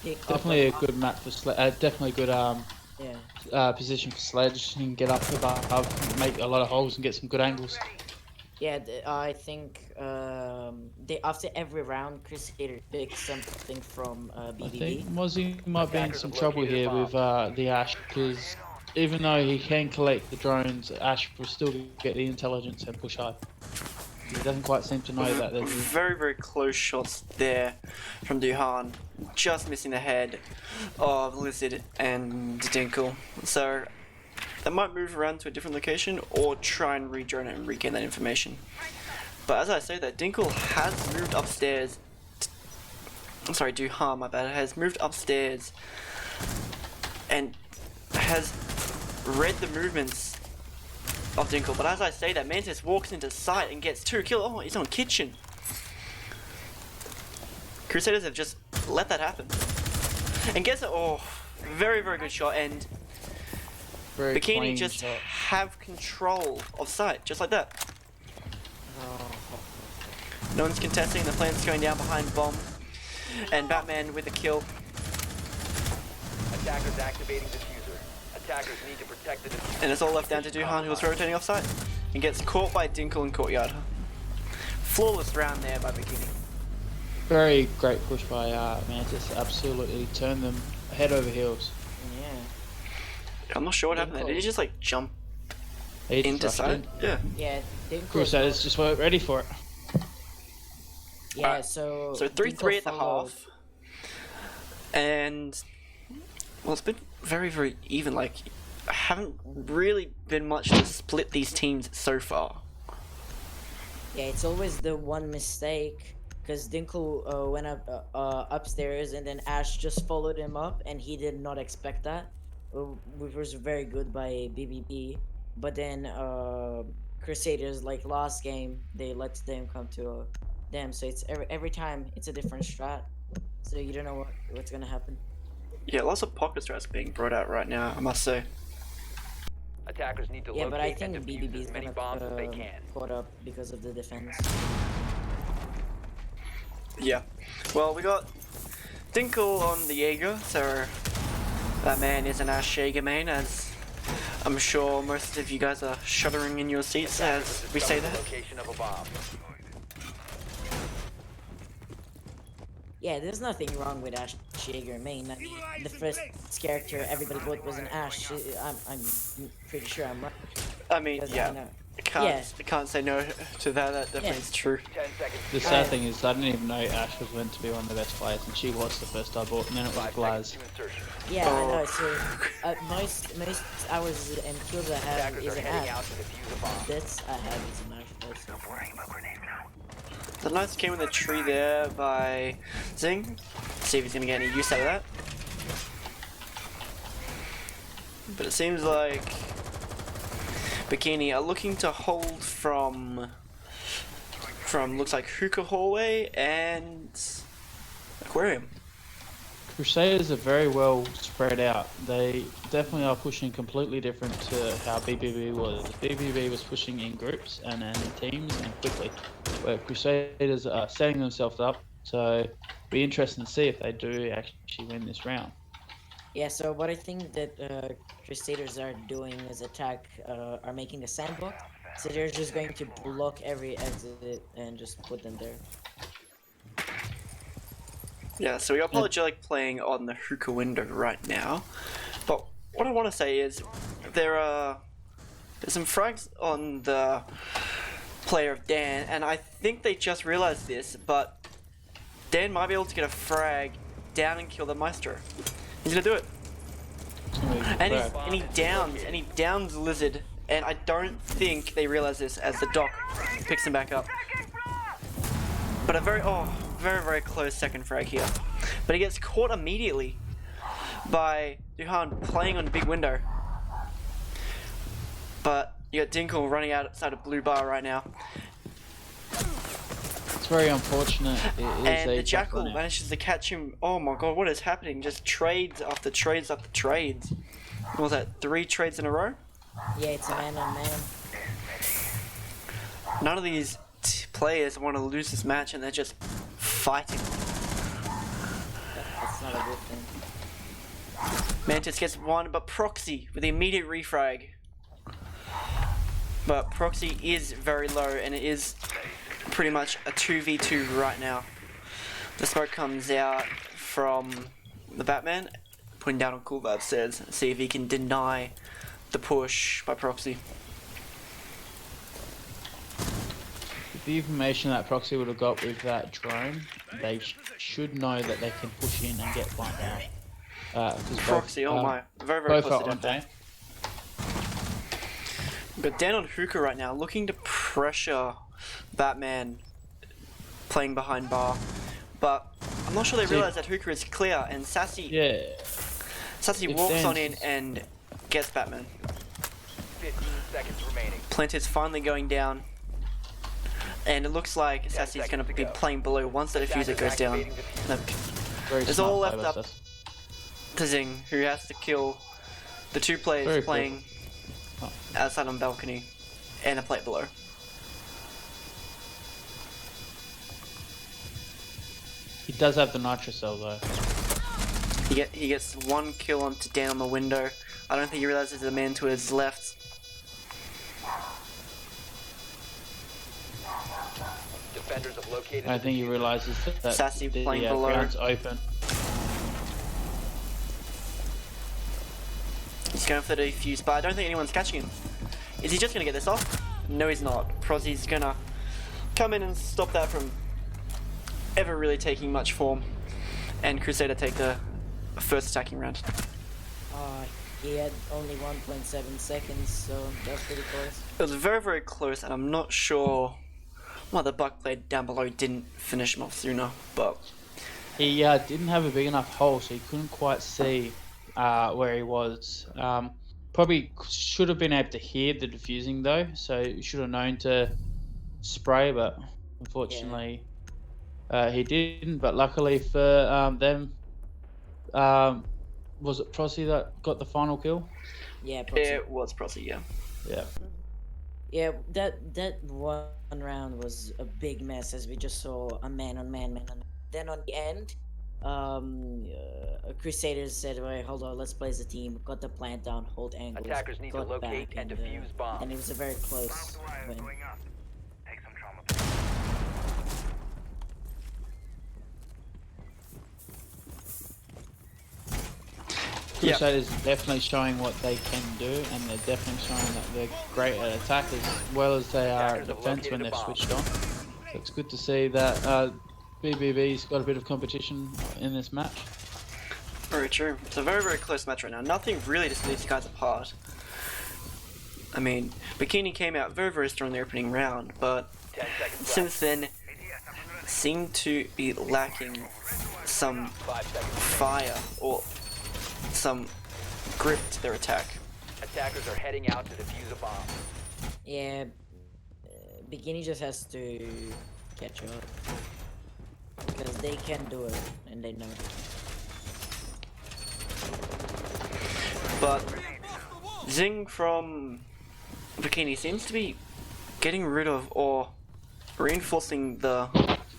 Speaker 4: pick
Speaker 3: Definitely a
Speaker 4: up
Speaker 3: good map for definitely good
Speaker 4: yeah.
Speaker 3: position for Sledge. He can get up above, make a lot of holes, and get some good angles.
Speaker 4: Yeah, I think they after every round, Crusader picks something from
Speaker 3: I
Speaker 4: BBB.
Speaker 3: think Mozzie might be in
Speaker 5: Attackers
Speaker 3: some
Speaker 5: have
Speaker 3: trouble
Speaker 5: located a
Speaker 3: here
Speaker 5: bomb.
Speaker 3: with the Ash, because even though he can collect the drones, Ash will still get the intelligence and push high. He doesn't quite seem to know that there's
Speaker 2: Very, very close shots there from Duhan. Just missing the head of Lizard and Dinkle. So they might move around to a different location or try and re-drone it and regain that information. But as I say that, Dinkle has moved upstairs. I'm sorry, Duhan, my bad, has moved upstairs and has read the movements of Dinkle. But as I say that, Mantis walks into sight and gets 2 kills. Oh, he's on kitchen. Crusaders have just let that happen. And gets it. Oh, very, very good shot. And
Speaker 3: very
Speaker 2: Bikini
Speaker 3: clean
Speaker 2: just
Speaker 3: shot.
Speaker 2: have control of sight, just like that. No one's contesting, the plant's going down behind bomb. And Batman with the kill.
Speaker 5: Attackers activating diffuser. Attackers need to protect the diffuser.
Speaker 2: And it's all left down to Duhan, who was rotating off site. And gets caught by Dinkle in courtyard. Flawless round there by Bikini.
Speaker 3: Very great push by Mantis. Absolutely turned them head over heels.
Speaker 4: Yeah.
Speaker 2: I'm not sure what happened there. Did he just like jump
Speaker 3: He just
Speaker 2: into
Speaker 3: rushed
Speaker 2: sight?
Speaker 3: in.
Speaker 2: Yeah.
Speaker 4: Yeah, Dinkle
Speaker 3: Crusaders just weren't ready for it.
Speaker 4: Yeah,
Speaker 2: Alright,
Speaker 4: so
Speaker 2: So 3-3 at the
Speaker 4: followed-
Speaker 2: half. And well, it's been very, very even. Like, haven't really been much to split these teams so far.
Speaker 4: Yeah, it's always the one mistake because Dinkle went up upstairs and then Ash just followed him up and he did not expect that, which was very good by BBB. But then Crusaders, like last game, they let them come to them. So it's every time it's a different strat. So you don't know what's gonna happen.
Speaker 2: Yeah, lots of pocket strats being brought out right now, I must say.
Speaker 5: Attackers need to
Speaker 4: Yeah, but I
Speaker 5: locate and
Speaker 4: think
Speaker 5: defuse
Speaker 4: BBB is
Speaker 5: as many
Speaker 4: gonna
Speaker 5: bombs as they can.
Speaker 4: caught up because of the defense.
Speaker 2: Yeah. Well, we got Dinkle on the Jaeger, so that man is an Ash Jaeger main, as I'm sure most of you guys are shuddering in your seats as we say that.
Speaker 5: Location of a bomb.
Speaker 4: Yeah, there's nothing wrong with Ash Jaeger main. I mean, the first character everybody bought was an Ash. I'm pretty sure I'm right.
Speaker 2: I mean,
Speaker 4: Because
Speaker 2: yeah.
Speaker 4: know.
Speaker 2: I can't say no to that. That definitely
Speaker 4: Yeah.
Speaker 2: is true.
Speaker 5: 10 seconds.
Speaker 3: The sad thing is, I didn't even know Ash was meant to be one of the best players, and she was the first I bought, and then it was
Speaker 5: 5
Speaker 3: Glaz.
Speaker 5: seconds to insertion.
Speaker 4: Yeah, I know.
Speaker 2: Oh.
Speaker 4: So most hours and kills I have
Speaker 5: Attackers
Speaker 4: is
Speaker 5: are
Speaker 4: an
Speaker 5: heading
Speaker 4: Ash.
Speaker 5: out to defuse a bomb.
Speaker 4: Bits I have is an Ash. Also.
Speaker 2: The nice came in the tree there by Zing. See if he's gonna get any use out of that. But it seems like Bikini are looking to hold from looks like Hookah Hallway and Aquarium.
Speaker 3: Crusaders are very well spread out. They definitely are pushing completely different to how BBB was. BBB was pushing in groups and in teams and quickly, where Crusaders are setting themselves up. So be interesting to see if they do actually win this round.
Speaker 4: Yeah. So what I think that Crusaders are doing is are making a sandbox. So they're just going to block every exit and just put them there.
Speaker 2: Yeah, so we are apologetic playing on the hookah window right now. But what I want to say is there's some frags on the player of Dan, and I think they just realized this, but Dan might be able to get a frag down and kill the Maestro. He's gonna do it. And he downs Lizard, and I don't think they realize this as the Doc picks him back up. But a very, very close second frag here. But he gets caught immediately by Duhan playing on big window. But you got Dinkle running outside of blue bar right now.
Speaker 3: It's very unfortunate. It is
Speaker 2: And
Speaker 3: a
Speaker 2: the Jackal
Speaker 3: tough one.
Speaker 2: manages to catch him. Oh my god, what is happening? Just trades after trades after trades. What was that, 3 trades in a row?
Speaker 4: Yeah, it's a man on man.
Speaker 2: None of these players want to lose this match, and they're just fighting.
Speaker 4: That's not a good thing.
Speaker 2: Mantis gets one, but Proxy with the immediate refrag. But Proxy is very low, and it is pretty much a 2v2 right now. The smoke comes out from the Batman, putting down on Cool Vibe stairs, see if he can deny the push by Proxy.
Speaker 3: With the information that Proxy would have got with that drone, they should know that they can push in and get one down.
Speaker 2: Proxy, oh my, very
Speaker 3: both
Speaker 2: close
Speaker 3: are
Speaker 2: to
Speaker 3: on
Speaker 2: death. But down on Hookah right now, looking to pressure Batman playing behind bar. But I'm not sure they realise that Hookah is clear, and Sassy walks on in and gets Batman.
Speaker 5: 15 seconds remaining.
Speaker 2: Plant is finally going down, and it looks like Sassy's going to be playing below once the diffuser goes down. It's all left up to Zing, who has to kill the two players playing outside on balcony and a plate below.
Speaker 3: He does have the nitro cell though.
Speaker 2: He gets one kill onto Dan on the window. I don't think he realizes there's a man to his left.
Speaker 5: Defenders have located.
Speaker 3: I think he realizes that
Speaker 2: Sassy
Speaker 3: the
Speaker 2: playing below.
Speaker 3: ground's open.
Speaker 2: He's going for the defuse, but I don't think anyone's catching him. Is he just going to get this off? No, he's not. Prozzy's going to come in and stop that from ever really taking much form. And Crusader take the first attacking round.
Speaker 4: He had only 1.7 seconds, so that's pretty close.
Speaker 2: It was very, very close, and I'm not sure why the buck played down below didn't finish him off sooner, but...
Speaker 3: He didn't have a big enough hole, so he couldn't quite see where he was. Probably should have been able to hear the diffusing though, so he should have known to spray, but unfortunately he didn't. But luckily for them, was it Prossy that got the final kill?
Speaker 4: Yeah, Proxy.
Speaker 2: It was Prossy, yeah.
Speaker 3: Yeah.
Speaker 4: Yeah, that one round was a big mess, as we just saw a man on man. Then on the end, Crusaders said, "Wait, hold on, let's play as a team." Got the plant down, hold angles,
Speaker 5: Attackers need to
Speaker 4: got
Speaker 5: locate
Speaker 4: back,
Speaker 5: and defuse bombs.
Speaker 4: and it was a very close win.
Speaker 3: Crusaders definitely showing what they can do, and they're definitely showing that they're great at attack as well as they are at defense when they've switched on. So it's good to see that BBB's got a bit of competition in this match.
Speaker 2: Very true. It's a very, very close match right now. Nothing really to split these guys apart. I mean, Bikini came out very, very strong in the opening round, but since then seemed to be lacking some fire or some grip to their attack.
Speaker 5: Attackers are heading out to defuse a bomb.
Speaker 4: Yeah, Bikini just has to catch up, because they can do it, and they know it.
Speaker 2: But Zing from Bikini seems to be getting rid of or reinforcing the...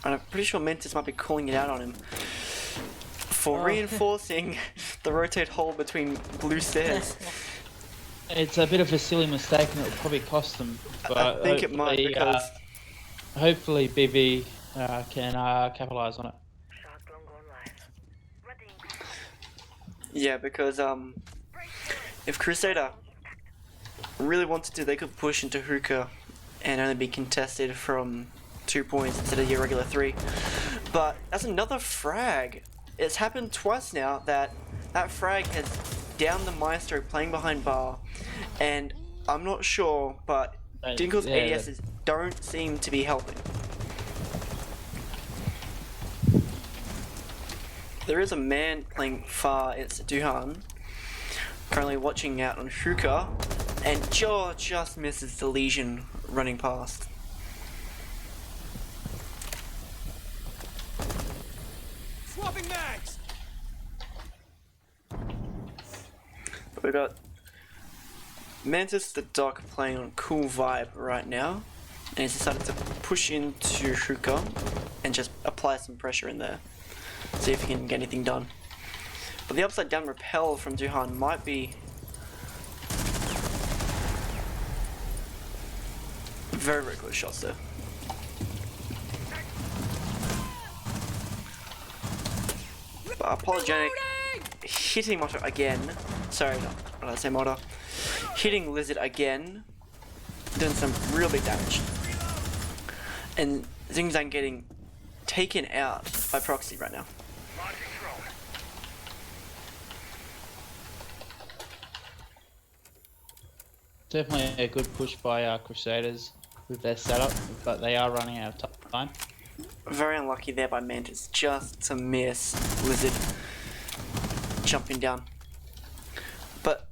Speaker 2: I'm pretty sure Mentis might be calling it out on him for reinforcing the rotate hole between blue stairs.
Speaker 3: It's a bit of a silly mistake, and it'll probably cost them. But
Speaker 2: I think it might, because...
Speaker 3: hopefully BB can capitalize on it.
Speaker 2: Yeah, because if Crusader really wanted to, they could push into Hookah and only be contested from 2 points instead of your regular 3. But that's another frag. It's happened twice now that frag has downed the Maestro playing behind bar, and I'm not sure, but Dinkle's ADSs don't seem to be helping. There is a man playing far, it's Duhan, currently watching out on Hookah, and just misses the Legion running past.
Speaker 6: Swapping mags.
Speaker 2: We got Mantis the Doc playing on Cool Vibe right now, and he's decided to push into Hookah and and just apply some pressure in there. See if he can get anything done. But the upside down repel from Duhan might be very, very close shots there. But Apologetic hitting Moto again. Sorry, not what did I say, Moto? Hitting Lizard again, doing some real big damage. And Zing Zang getting taken out by Proxy right now.
Speaker 3: Definitely a good push by Crusaders with their setup, but they are running out of time.
Speaker 2: Very unlucky there by Mantis, just to miss Lizard jumping down. But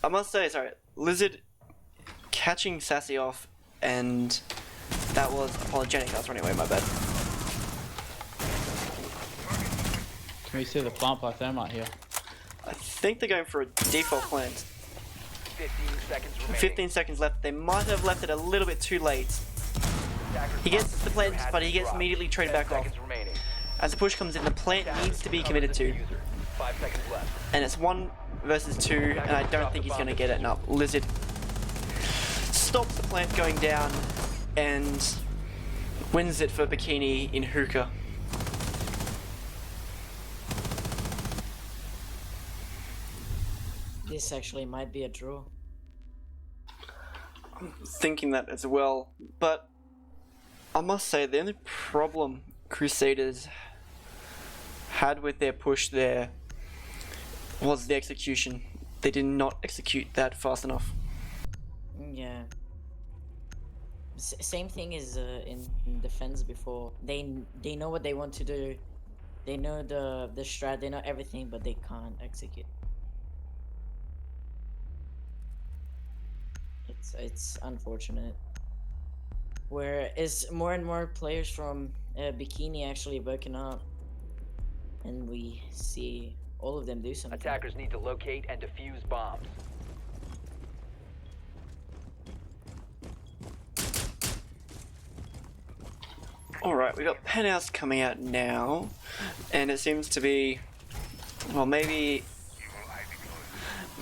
Speaker 2: I must say, sorry, Lizard catching Sassy off, and that was Apologetic. I was running away, my bad.
Speaker 3: Can we see the plant by Thermite here?
Speaker 2: I think they're going for a default plant. 15 seconds left. They might have left it a little bit too late. He gets the plant, but he gets immediately traded back off. As the push comes in, the plant needs to be committed to. And it's 1 versus 2, and I don't think he's going to get it. No, Lizard stops the plant going down and wins it for Bikini in hookah.
Speaker 4: This actually might be a draw.
Speaker 2: I'm thinking that as well, but I must say the only problem Crusaders had with their push there was the execution. They did not execute that fast enough.
Speaker 4: Yeah. Same thing as in defense before. They know what they want to do. They know the strat. They know everything, but they can't execute. It's unfortunate. Whereas more and more players from Bikini actually waking up, and we see all of them do something.
Speaker 5: Attackers need to locate and defuse bombs.
Speaker 2: Alright, we got Penthouse coming out now, and it seems to be, well, maybe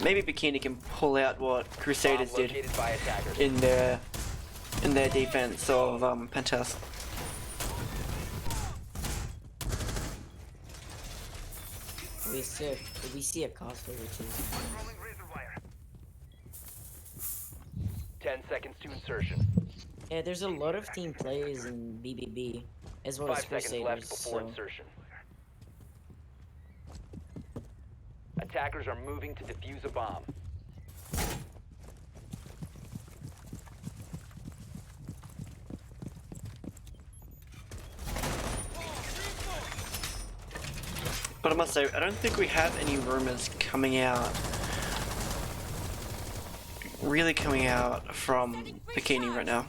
Speaker 2: Bikini can pull out what Crusaders did in their defense of Penthouse.
Speaker 4: We see a caster, which is
Speaker 5: 10 seconds to insertion.
Speaker 4: yeah. There's a lot of team plays in BBB as well
Speaker 5: 5
Speaker 4: as
Speaker 5: seconds left
Speaker 4: Crusaders.
Speaker 5: before
Speaker 4: So
Speaker 5: insertion. Attackers are moving to defuse a bomb.
Speaker 2: But I must say, I don't think we have any rumors coming out, really coming out from Bikini right now.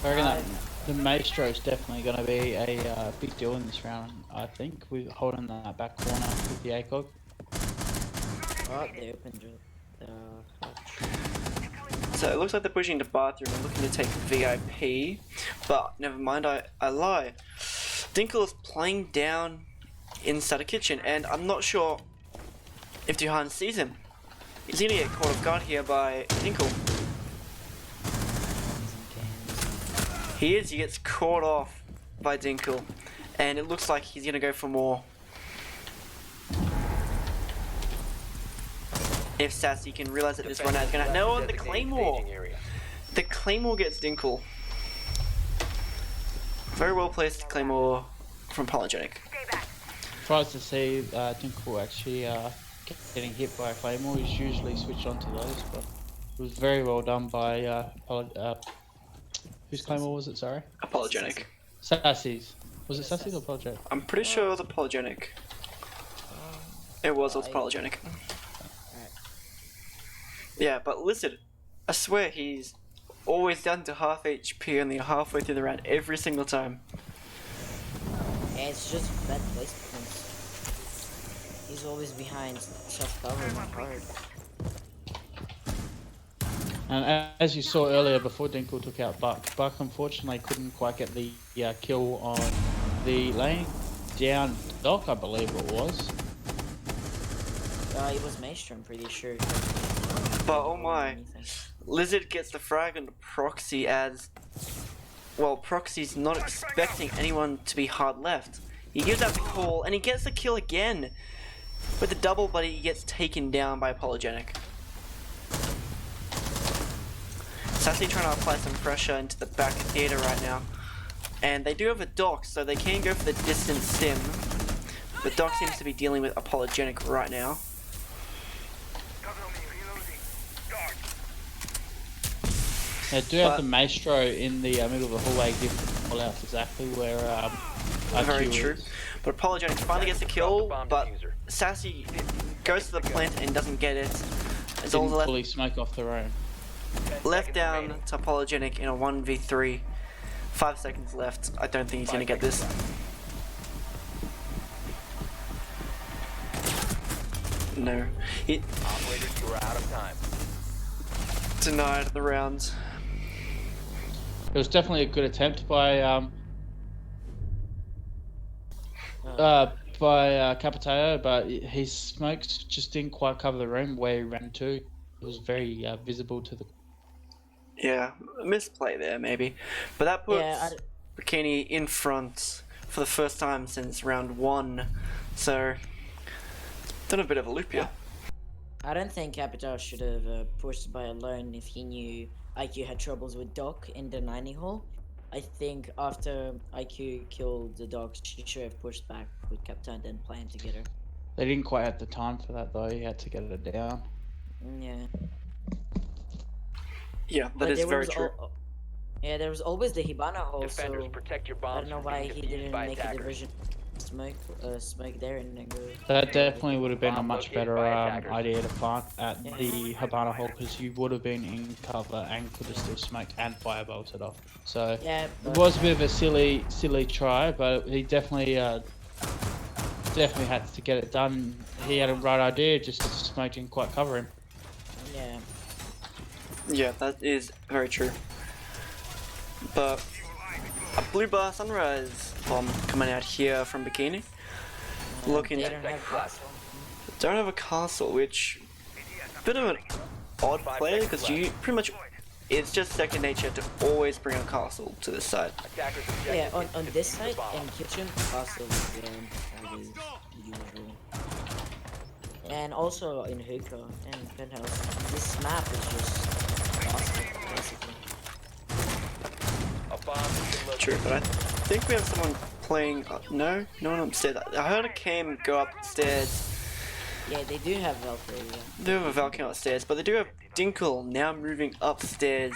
Speaker 3: I reckon that the Maestro is definitely going to be a big deal in this round. I think we're holding that back corner with the ACOG.
Speaker 4: oh, they opened the hatch.
Speaker 2: So it looks like they're pushing to bathroom and looking to take VIP, but never mind, I lie. Dinkle is playing down inside a kitchen, and I'm not sure if Duhan sees him. He's gonna get caught off guard here by Dinkle. He gets caught off by Dinkle, and it looks like he's gonna go for more. If Sassy can realize that this run out is gonna no, the Claymore! The Claymore gets Dinkle. Very well placed Claymore from Apologetic.
Speaker 3: Surprised to see Dinkle actually getting hit by a Claymore. He's usually switched on to those, but it was very well done by whose Claymore was it, sorry?
Speaker 2: Apologetic.
Speaker 3: Sassy's. Was it Sassy's or Apologetic?
Speaker 2: I'm pretty sure it was Apologetic. It was Apologetic. Yeah, but Lizard, I swear he's always down to half HP only halfway through the round every single time.
Speaker 4: Yeah, it's just bad placements. He's always behind self cover and hard.
Speaker 3: And as you saw earlier, before Dinkle took out Buck unfortunately couldn't quite get the kill on the lane down Doc, I believe it was.
Speaker 4: It was Maestro, I'm pretty sure.
Speaker 2: But oh my, Lizard gets the frag on the Proxy as well. Proxy's not expecting anyone to be hard left. He gives out the call and he gets the kill again with the double, but he gets taken down by Apologetic. Sassy trying to apply some pressure into the back theater right now. And they do have a Doc, so they can go for the distance sim. But Doc seems to be dealing with Apologetic right now.
Speaker 3: They do have the Maestro in the middle of the hallway, giving all out exactly where
Speaker 2: Very
Speaker 3: IQ
Speaker 2: true.
Speaker 3: is.
Speaker 2: But Apologetic finally gets the kill, but Sassy goes to the plant and doesn't get it. It's all
Speaker 3: Didn't
Speaker 2: left,
Speaker 3: fully smoke off the road.
Speaker 2: left down to Apologetic in a 1v3. 5 seconds left. I don't think he's going to get this. No. He
Speaker 5: Operators, you are out of time.
Speaker 2: denied the round.
Speaker 3: It was definitely a good attempt by Capitao, but his smokes just didn't quite cover the room where he ran to. It was very visible to the.
Speaker 2: Yeah, a misplay there maybe. But that puts
Speaker 4: Yeah,
Speaker 2: Bikini in front for the first time since round 1. So, done a bit of a loop here.
Speaker 4: I don't think Capital should have pushed by alone if he knew IQ had troubles with Doc in the 90 hole. I think after IQ killed the Doc, she should have pushed back with Capital and then planned together.
Speaker 3: They didn't quite have the time for that though. He had to get it down.
Speaker 4: Yeah.
Speaker 2: Yeah, that is
Speaker 4: there
Speaker 2: very
Speaker 4: was
Speaker 2: true.
Speaker 4: Yeah, there was always the Hibana hole,
Speaker 5: Defenders,
Speaker 4: so
Speaker 5: protect your
Speaker 4: I
Speaker 5: bombs
Speaker 4: don't know
Speaker 5: from
Speaker 4: why
Speaker 5: being
Speaker 4: he
Speaker 5: defused
Speaker 4: didn't
Speaker 5: by
Speaker 4: make a
Speaker 5: attackers.
Speaker 4: diversion smoke there and then go.
Speaker 3: That definitely would have been a
Speaker 5: Bomb
Speaker 3: much
Speaker 5: located
Speaker 3: better
Speaker 5: by attackers.
Speaker 3: idea to plant at the Habana hole because you would have been in cover and could have still smoked and firebolted off. So
Speaker 4: Yeah,
Speaker 3: it
Speaker 4: but
Speaker 3: was a bit of a silly try, but he definitely had to get it done. He had a right idea, just smoke didn't quite cover him.
Speaker 4: yeah.
Speaker 2: Yeah, that is very true. But a blue bar sunrise bomb coming out here from Bikini. Looking,
Speaker 4: They don't have castle.
Speaker 2: don't have a castle, which bit of an odd play because you pretty much it's just second nature to always bring a castle to this side.
Speaker 5: Attackers
Speaker 4: Yeah,
Speaker 5: objective
Speaker 4: on
Speaker 5: is
Speaker 4: this
Speaker 5: defuse
Speaker 4: side
Speaker 5: the bomb.
Speaker 4: and kitchen, castle is always usual. And also in hookah and penthouse, this map is just awesome, basically.
Speaker 5: A bomb has been located.
Speaker 2: True, but I think we have someone playing. No one upstairs. I heard a cam go upstairs.
Speaker 4: Yeah, they do have Valkyrie. Yeah.
Speaker 2: They do have a Valkyrie upstairs, but they do have Dinkle now moving upstairs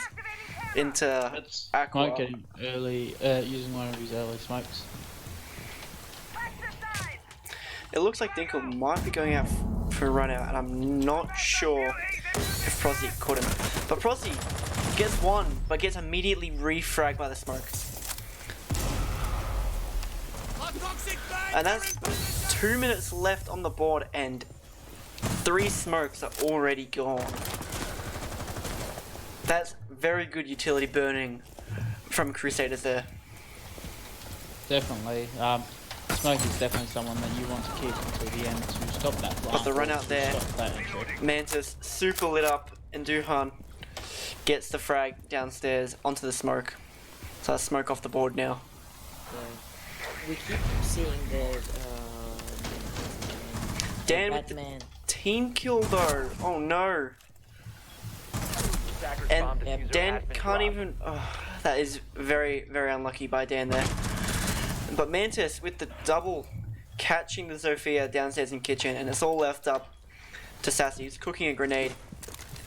Speaker 2: into
Speaker 3: Smoke
Speaker 2: Aqua.
Speaker 3: getting early, using one of his early smokes.
Speaker 2: It looks like Dinkle might be going out for a run out, and I'm not sure if Prosy caught him. But Prosy gets one, but gets immediately refragged by the smoke. And that's 2 minutes left on the board, and 3 smokes are already gone. That's very good utility burning from Crusaders there.
Speaker 3: Definitely. Smoke is definitely someone that you want to keep until the end to stop that run.
Speaker 2: But the run
Speaker 3: or
Speaker 2: out
Speaker 3: to
Speaker 2: there-
Speaker 3: stop that entry.
Speaker 2: Mantis super lit up, and Duhan gets the frag downstairs onto the smoke. So that's smoke off the board now.
Speaker 4: We keep seeing the
Speaker 2: Dan with the
Speaker 4: Batman.
Speaker 2: team kill though. Oh no.
Speaker 5: Attackers
Speaker 2: And
Speaker 5: bomb diffuser
Speaker 2: Dan
Speaker 5: has been
Speaker 2: can't
Speaker 5: dropped.
Speaker 2: even. Oh, that is very, very unlucky by Dan there. But Mantis with the double catching the Zofia downstairs in kitchen, and it's all left up to Sassy. He's cooking a grenade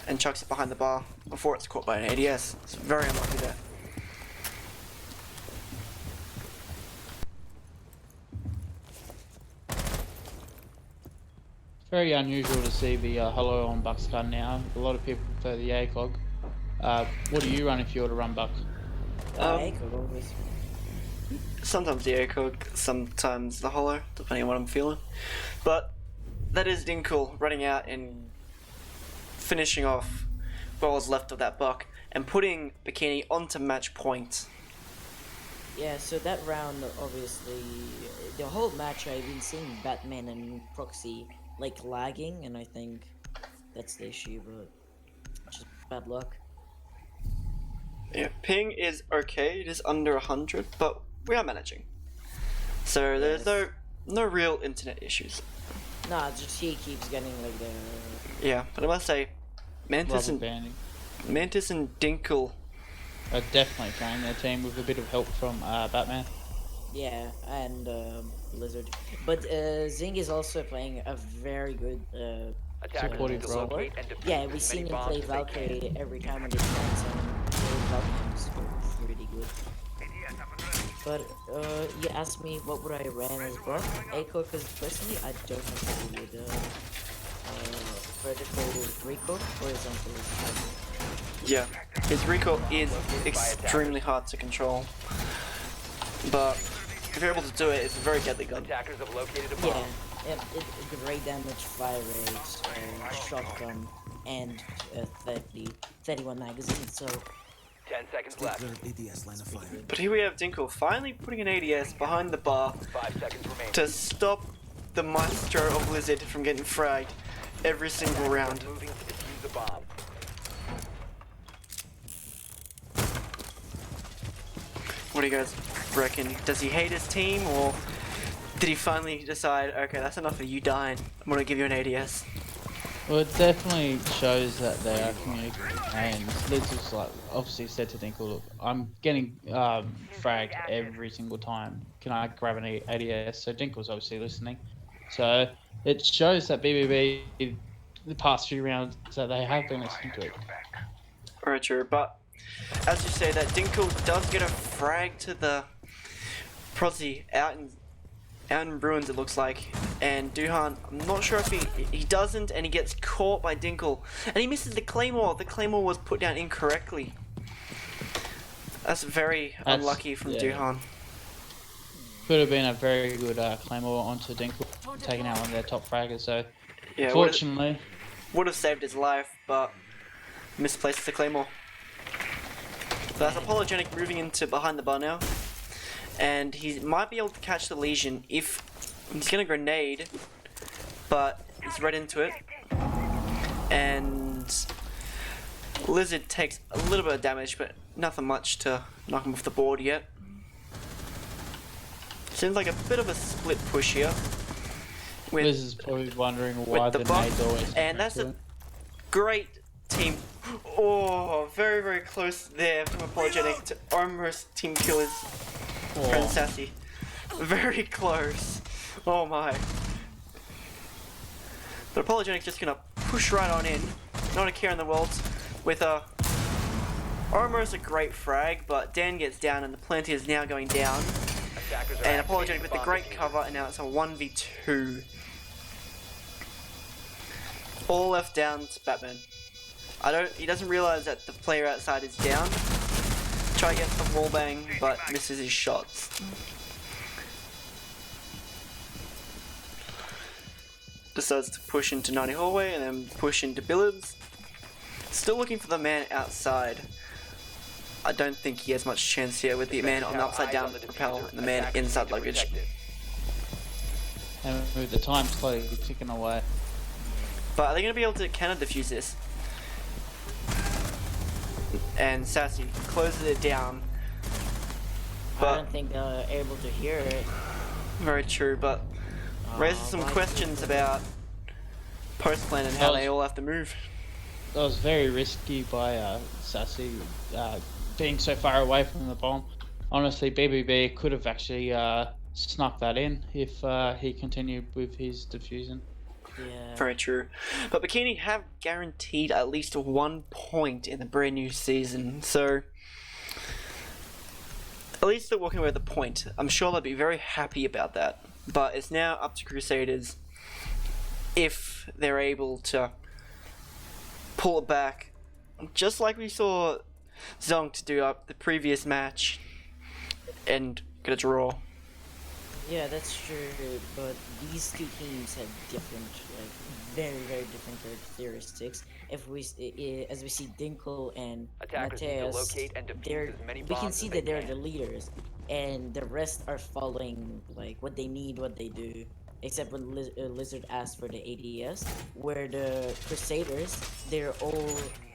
Speaker 2: and chucks it behind the bar before it's caught by an ADS. It's very unlucky there.
Speaker 3: Very unusual to see the hello on Buck's gun now. A lot of people prefer the ACOG. What do you run if you were to run Buck?
Speaker 4: Hey, could always.
Speaker 2: Sometimes the ACOG, sometimes the holo, depending on what I'm feeling. But that is Dinkle running out and finishing off what was left of that buck and putting Bikini onto match point.
Speaker 4: Yeah, so that round, obviously, the whole match I've been seeing Batman and Proxy like lagging, and I think that's the issue, but just bad luck.
Speaker 2: Yeah, ping is okay. It is under 100, but we are managing. So there's
Speaker 4: Yes.
Speaker 2: no real internet issues.
Speaker 4: Nah, just he keeps getting like the.
Speaker 2: Yeah, but I must say,
Speaker 3: Rubber banding.
Speaker 2: Mantis and Dinkle.
Speaker 3: Are definitely carrying their team with a bit of help from Batman.
Speaker 4: Yeah, and Blizzard. But Zing is also playing a very good
Speaker 3: Supportive role.
Speaker 4: support. Yeah, we've seen him play Valkyrie every time when they plans and Valkyrie is pretty good. But you asked me what would I ran as buff? Echo, because personally I don't have to do with vertical recoil, horizontal is better.
Speaker 2: Yeah, his recoil is extremely hard to control. But if you're able to do it, it's a very deadly gun.
Speaker 5: Attackers have located a
Speaker 4: Yeah,
Speaker 5: bomb.
Speaker 4: it great damage, fire rate, shotgun, and 31 magazine, so
Speaker 5: 10 seconds left.
Speaker 2: But here we have Dinkle finally putting an ADS behind the bar
Speaker 5: 5 seconds remaining.
Speaker 2: to stop the maestro of Blizzard from getting fragged every single round.
Speaker 5: Moving to defuse the bomb.
Speaker 2: What do you guys reckon? Does he hate his team, or did he finally decide, okay, that's enough of you dying, I'm gonna give you an ADS?
Speaker 3: Well, it definitely shows that they are communicating, and Liz is like obviously said to Dinkle, look, I'm getting fragged every single time. Can I grab an ADS? So Dinkle's obviously listening. So it shows that BBB, the past few rounds, that they have been listening to it.
Speaker 2: Very true, but as you say, that Dinkle does get a frag to the Prozzy out in ruins, it looks like, and Duhan, I'm not sure if he doesn't, and he gets caught by Dinkle, and he misses the Claymore. The Claymore was put down incorrectly. That's very unlucky from Duhan.
Speaker 3: Could have been a very good Claymore onto Dinkle, taking out one of their top fraggers, so
Speaker 2: Yeah,
Speaker 3: fortunately...
Speaker 2: would have saved his life, but misplaced the Claymore. So that's Apologetic moving into behind the bar now. And he might be able to catch the Legion if he's gonna grenade, but he's right into it. And Lizard takes a little bit of damage, but nothing much to knock him off the board yet. Seems like a bit of a split push here.
Speaker 3: Liz is probably wondering why the nades always...
Speaker 2: And that's a great team. Oh, very, very close there from Apologetic to almost team kill his friend Sassy. Very close. Oh my. But Apologetic's just gonna push right on in. Not a care in the world. With a almost a great frag, but Dan gets down and the Planty is now going down. And Apologetic with the great cover, and now it's a 1v2. All left down to Batman. He doesn't realize that the player outside is down. Try to get the wall bang, but misses his shots. Decides to push into 90 hallway and then push into Billiards. Still looking for the man outside. I don't think he has much chance here with the man on the upside down propel and the man inside luggage.
Speaker 3: And with the time slowly ticking away.
Speaker 2: But are they going to be able to counter defuse this? And Sassy closes it down. But
Speaker 4: I don't think they're able to hear it.
Speaker 2: very true, but raises some questions about post-plan and how they all have to move.
Speaker 3: That was very risky by Sassy being so far away from the bomb. Honestly, BBB could have actually snuck that in if he continued with his defusing.
Speaker 4: Yeah.
Speaker 2: Very true. But Bikini have guaranteed at least 1 point in the brand new season, so at least they're walking away with a point. I'm sure they'll be very happy about that. But it's now up to Crusaders if they're able to pull it back, just like we saw Zonk do up the previous match and get a draw.
Speaker 4: Yeah, that's true, but these two teams have different, like, very, very different characteristics. If we, as we see Dinkle and
Speaker 5: Attackers need to
Speaker 4: Mateus,
Speaker 5: locate and defuse
Speaker 4: they're,
Speaker 5: as many
Speaker 4: we can
Speaker 5: bombs
Speaker 4: see
Speaker 5: as they
Speaker 4: that they're the
Speaker 5: can.
Speaker 4: leaders, and the rest are following, like, what they need, what they do. Except when Lizard asked for the ADS, where the Crusaders, they're all,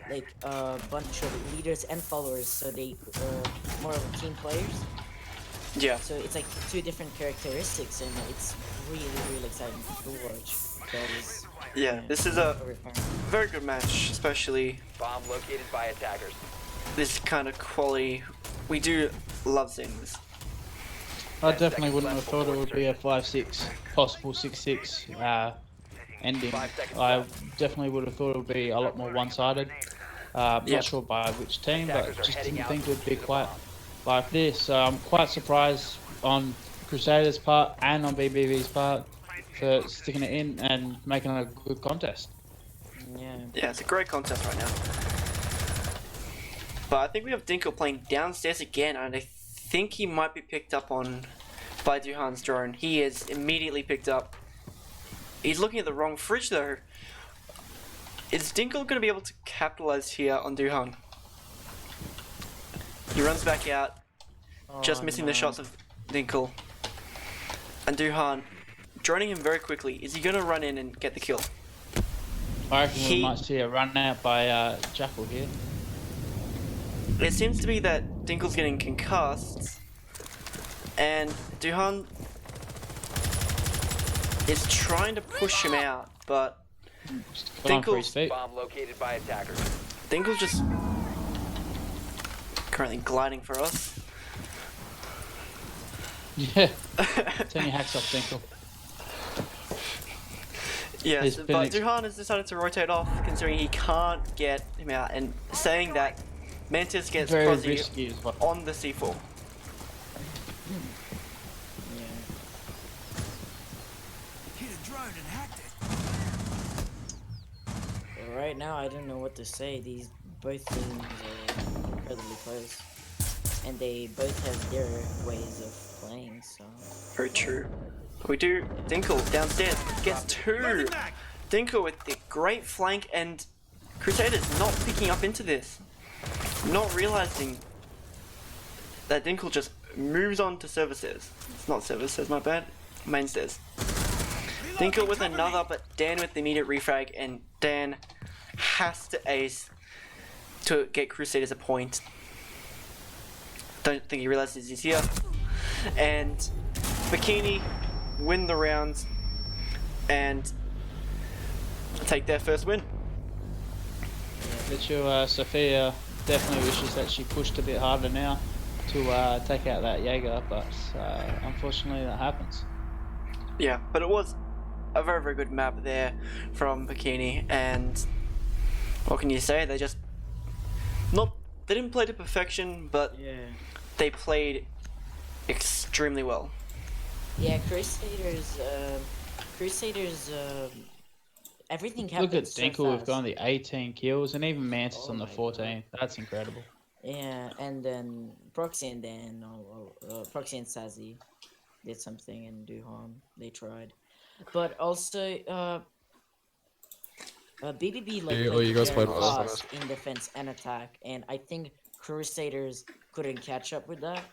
Speaker 4: like, a bunch of leaders and followers, so they, more of team players.
Speaker 2: Yeah.
Speaker 4: So it's like two different characteristics, and it's really, really exciting to watch. Because
Speaker 2: Yeah, this is a
Speaker 4: very fun.
Speaker 2: very good match, especially
Speaker 5: Bomb located by attackers.
Speaker 2: this kind of quality. We do love seeing this.
Speaker 3: I definitely wouldn't have thought it would be a 5-6, possible 6-6 ending. I definitely would have thought it would be a lot more one-sided.
Speaker 2: Yeah.
Speaker 3: Not sure by which team, but
Speaker 5: Attackers are
Speaker 3: just
Speaker 5: heading
Speaker 3: didn't
Speaker 5: out
Speaker 3: think it would be
Speaker 5: to the
Speaker 3: quite
Speaker 5: bomb.
Speaker 3: like this. So I'm quite surprised on Crusader's part and on BBB's part for sticking it in and making it a good contest.
Speaker 4: Yeah.
Speaker 2: Yeah, it's a great contest right now. But I think we have Dinkle playing downstairs again, and I think he might be picked up on by Duhan's drone. He is immediately picked up. He's looking at the wrong fridge though. Is Dinkle going to be able to capitalize here on Duhan? He runs back out, just
Speaker 4: Oh,
Speaker 2: missing
Speaker 4: no.
Speaker 2: the shots of Dinkle. And Duhan, droning him very quickly. Is he going to run in and get the kill?
Speaker 3: I reckon
Speaker 2: He-
Speaker 3: we might see a run out by Jackal here.
Speaker 2: It seems to be that Dinkle's getting concussed, and Duhan is trying to push him out, but
Speaker 3: Just got on for his
Speaker 2: Dinkle's-
Speaker 3: feet.
Speaker 5: Bomb located by attackers.
Speaker 2: Dinkle's just currently gliding for us.
Speaker 3: Yeah, turn your hacks off, Dinkle.
Speaker 2: Yes,
Speaker 3: He's
Speaker 2: but
Speaker 3: been ex-
Speaker 2: Duhan has decided to rotate off, considering he can't get him out, and saying that Mantis gets
Speaker 3: Very
Speaker 2: Prozzy
Speaker 3: risky as well.
Speaker 2: on the C4.
Speaker 4: Yeah.
Speaker 6: Hit a drone and hacked it.
Speaker 4: But right now, I don't know what to say. These both teams are incredibly close, and they both have their ways of playing. So
Speaker 2: Very true. We do. Dinkle downstairs gets two.
Speaker 6: Loading mag.
Speaker 2: Dinkle with the great flank, and Crusader's not picking up into this. Not realizing that Dinkle just moves on to services. It's not services, my bad. Main stairs. Dinkle with another, but Dan with the immediate refrag, and Dan has to ace to get Crusaders a point. Don't think he realizes he's here. And Bikini win the round and take their first win.
Speaker 3: Bet you Sophia definitely wishes that she pushed a bit harder now to take out that Jaeger, but unfortunately that happens.
Speaker 2: Yeah, but it was a very, very good map there from Bikini, and what can you say? They just they didn't play to perfection, but
Speaker 4: yeah.
Speaker 2: they played extremely well.
Speaker 4: Yeah, Crusaders. Everything happened
Speaker 3: Look at
Speaker 4: so
Speaker 3: Dinkle, we've
Speaker 4: fast.
Speaker 3: gone the 18 kills, and even Mantis
Speaker 4: Oh
Speaker 3: on the
Speaker 4: my
Speaker 3: 14. That's incredible.
Speaker 4: Yeah, and then Proxy and Dan, Proxy and Sazi did something, and Duhan, they tried. But also, BBB like
Speaker 7: Hey, oh,
Speaker 4: played
Speaker 7: you guys
Speaker 4: very
Speaker 7: played well.
Speaker 4: fast in defense and attack, and I think Crusaders couldn't catch up with that.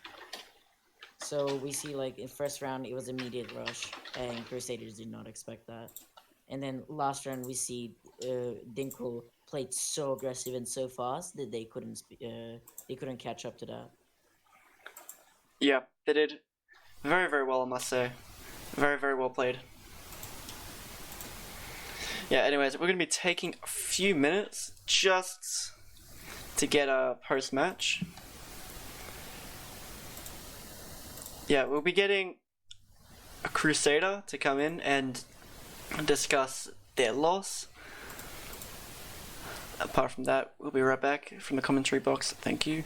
Speaker 4: So we see like in first round it was immediate rush, and Crusaders did not expect that. And then last round we see Dinkle played so aggressive and so fast that they couldn't catch up to that.
Speaker 2: Yeah, they did very, very well, I must say. Very, very well played. Yeah, anyways, we're going to be taking a few minutes just to get a post-match. Yeah, we'll be getting a Crusader to come in and discuss their loss. Apart from that, we'll be right back from the commentary box. Thank you.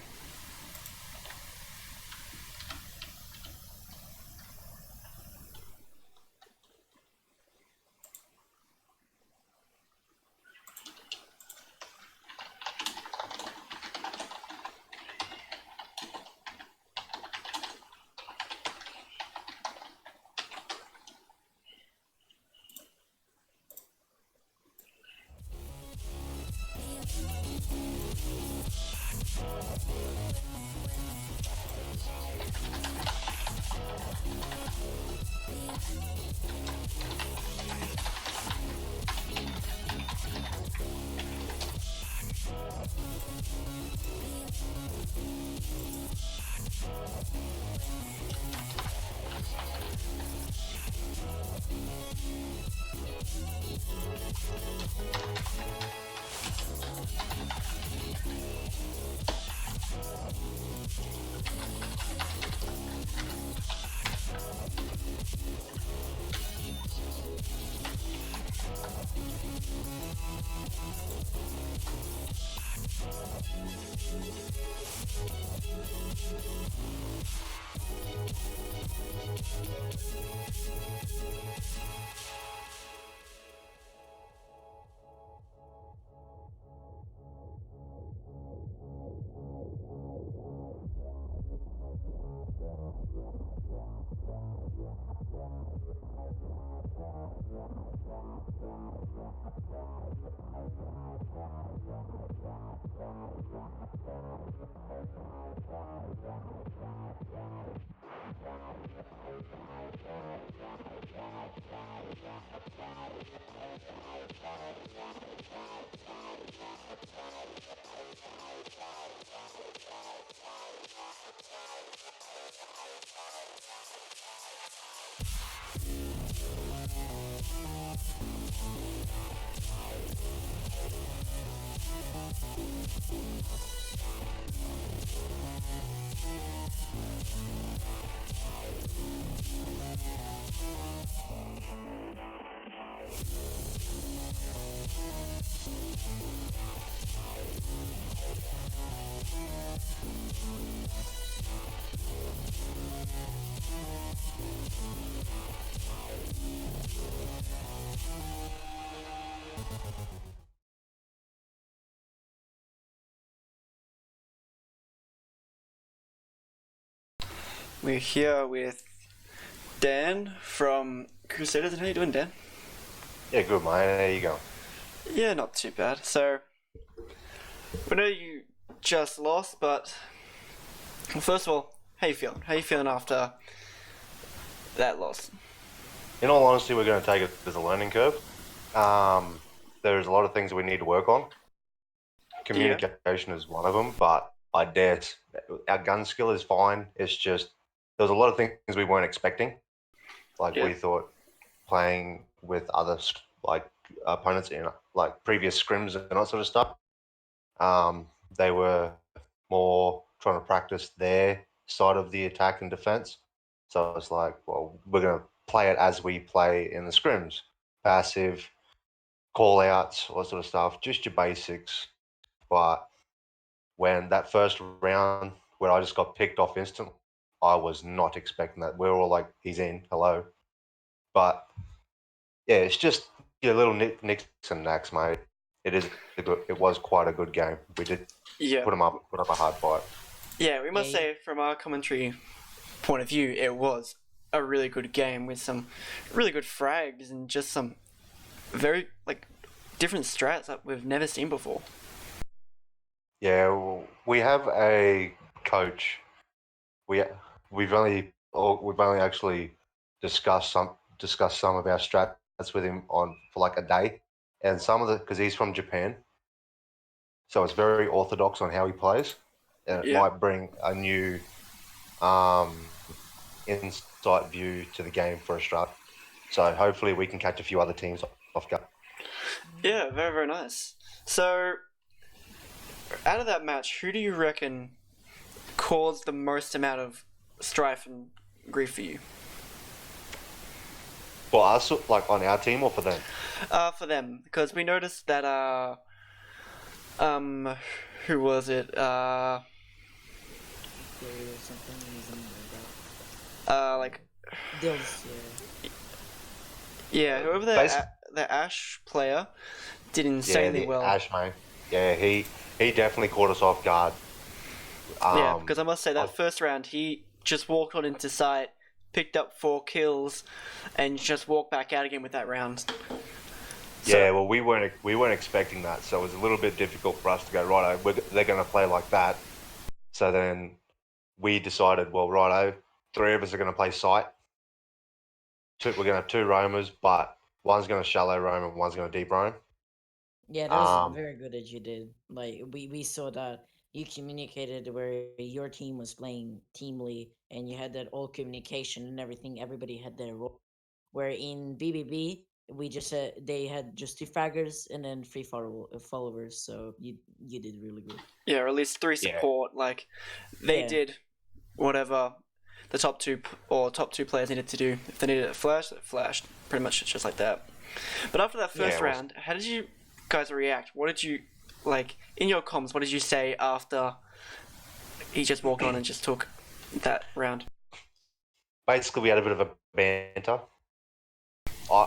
Speaker 2: We're here with Dan from Crusader. How you doing, Dan?
Speaker 7: Yeah, good, mate. How you going?
Speaker 2: Yeah, not too bad. So, we know you just lost, but first of all, how you feeling? How you feeling after that loss?
Speaker 7: In all honesty, we're going to take it as a learning curve. There's a lot of things that we need to work on. Communication is one of them, but I dare our gun skill is fine. It's just there's a lot of things we weren't expecting. Like we thought playing with other like opponents in like previous scrims and that sort of stuff. They were more trying to practice their side of the attack and defense. So it's like, well, we're going to play it as we play in the scrims, passive, call outs, all that sort of stuff, just your basics. But when that first round where I just got picked off instantly, I was not expecting that. We were all like, he's in, hello. But yeah, it's just your little nicks and knacks, mate. It was quite a good game. We did put up a hard fight.
Speaker 2: Yeah, we must say from our commentary point of view, it was a really good game with some really good frags and just some very like different strats that we've never seen before.
Speaker 7: Yeah, well, we have a coach. We've only actually discussed some of our strats with him for like a day, and some of because he's from Japan, so it's very orthodox on how he plays, and it might bring a new insight view to the game for Australia. So hopefully we can catch a few other teams off guard.
Speaker 2: Yeah, very, very nice. So, out of that match, who do you reckon caused the most amount of strife and grief for you?
Speaker 7: For us, like on our team, or for them?
Speaker 2: For them, because we noticed that who was it? Like
Speaker 4: Dills,
Speaker 2: yeah, whoever the Ash player did insanely well.
Speaker 7: Ash, mate. Yeah, he definitely caught us off guard.
Speaker 2: Yeah, because I must say that first round he just walked on into sight, picked up 4 kills, and just walked back out again with that round.
Speaker 7: Yeah, well, we weren't expecting that, so it was a little bit difficult for us to go, righto, they're going to play like that. So then we decided, well, righto, 3 of us are going to play sight. We're going to have 2 roamers, but one's going to shallow roam and one's going to deep roam.
Speaker 4: Yeah, that was very good that you did. Like we saw that you communicated where your team was playing teamly, and you had that all communication and everything. Everybody had their role. Where in BBB, we just had they had just 2 fraggers and then 3 followers. So you did really good.
Speaker 2: Yeah, or at least 3 support. Like they did whatever the top 2 players needed to do. If they needed a flash, it flashed. Pretty much just like that. But after that first round, how did you guys react? What did you like in your comms? What did you say after he just walked on and just took that round?
Speaker 7: Basically, we had a bit of a banter.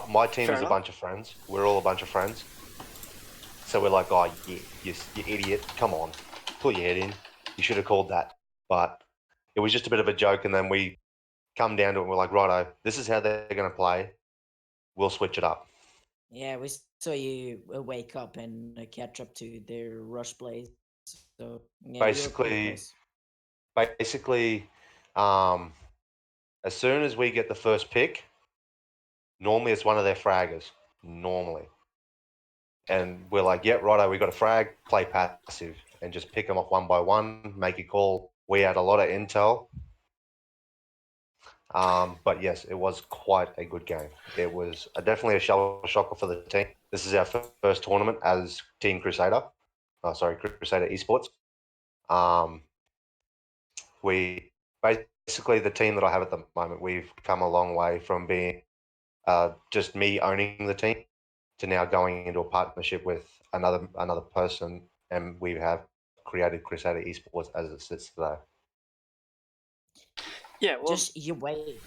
Speaker 7: My team is a bunch of friends. We're all a bunch of friends. So we're like, oh, you idiot, come on, put your head in. You should have called that. But it was just a bit of a joke, and then we come down to it and we're like, righto, this is how they're going to play. We'll switch it up.
Speaker 4: Yeah, we saw you wake up and catch up to their rush plays. So yeah, you were pretty
Speaker 7: Basically,
Speaker 4: close.
Speaker 7: basically, um, as soon as we get the first pick, normally it's one of their fraggers. Normally. And we're like, yeah, righto, we got a frag, play passive, and just pick them off one by one, make a call. We had a lot of intel. But yes, it was quite a good game. It was definitely a shell shocker for the team. This is our first tournament as Team Crusader. Crusader eSports. Um, we basically the team that I have at the moment. We've come a long way from being just me owning the team to now going into a partnership with another person, and we have created Crusader eSports as it sits today.
Speaker 2: Yeah, well,
Speaker 4: Just you wait.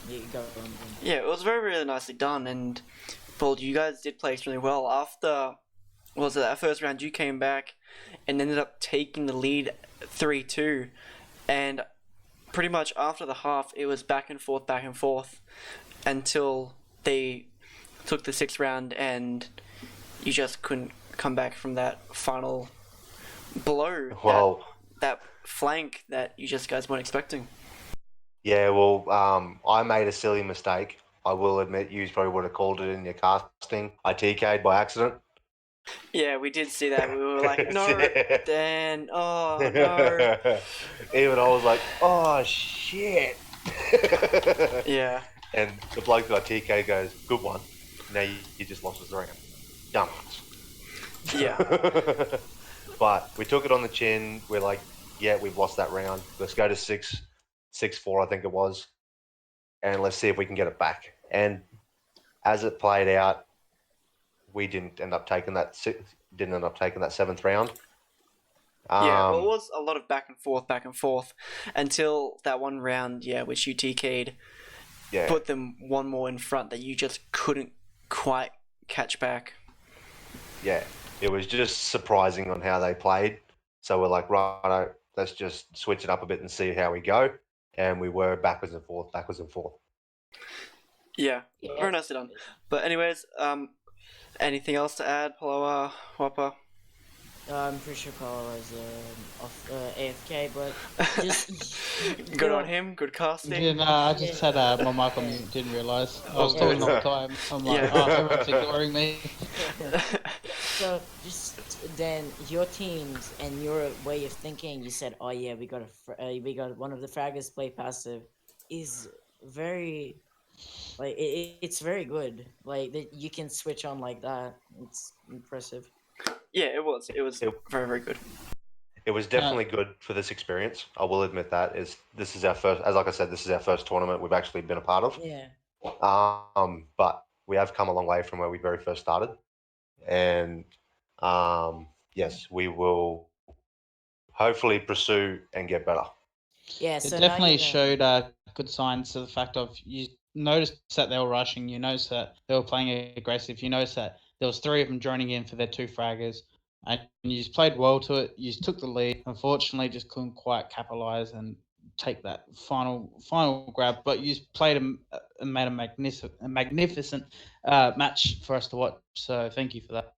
Speaker 4: You go on.
Speaker 2: yeah, it was very, really nicely done, and well, you guys did play extremely well. After, was it that first round, you came back and ended up taking the lead 3-2, and pretty much after the half, it was back and forth, until they took the sixth round, and you just couldn't come back from that final blow.
Speaker 7: Well,
Speaker 2: that flank that you just guys weren't expecting.
Speaker 7: yeah, well, I made a silly mistake. I will admit, you probably would have called it in your casting. I TK'd by accident.
Speaker 2: Yeah, we did see that. We were like, no, Dan, oh no.
Speaker 7: Even I was like, oh shit.
Speaker 2: Yeah.
Speaker 7: And the bloke that I TK goes, good one. Now you just lost us round. Dumbass.
Speaker 2: Yeah.
Speaker 7: But we took it on the chin. We're like, yeah, we've lost that round. Let's go to 6-4, I think it was. And let's see if we can get it back. And as it played out, we didn't end up taking that seventh round.
Speaker 2: Yeah, well, it was a lot of back and forth, until that one round, yeah, which you TK'd,
Speaker 7: Yeah.
Speaker 2: put them one more in front that you just couldn't quite catch back.
Speaker 7: Yeah. It was just surprising on how they played. So we're like, right, let's just switch it up a bit and see how we go. And we were backwards and forth.
Speaker 2: Yeah,
Speaker 4: Yeah.
Speaker 2: very nicely done. But anyways, anything else to add, Paloa, Whopper?
Speaker 4: I'm pretty sure Carl was off AFK, but just
Speaker 2: Good on him, good casting.
Speaker 3: Yeah, no, I just had my mic on mute, didn't realise. I was talking all the time. I'm like,
Speaker 2: Yeah.
Speaker 3: oh, everyone's ignoring me.
Speaker 4: So just then your teams and your way of thinking, you said, oh yeah, we got one of the fraggers play passive, is very like it's very good. Like that you can switch on like that. It's impressive.
Speaker 2: Yeah, it was very, very good.
Speaker 7: It was definitely good for this experience. I will admit that. This is our first, as like I said, this is our first tournament we've actually been a part of.
Speaker 4: Yeah.
Speaker 7: But we have come a long way from where we very first started. And yes, we will hopefully pursue and get better.
Speaker 4: Yeah.
Speaker 3: It
Speaker 4: So
Speaker 3: definitely
Speaker 4: now
Speaker 3: showed good signs to the fact of you noticed that they were rushing, you noticed that they were playing aggressive, you noticed that there was 3 of them joining in for their 2 fraggers, and you just played well to it. You just took the lead. Unfortunately, just couldn't quite capitalise and take that final grab. But you played and made a magnificent match for us to watch. So thank you for that.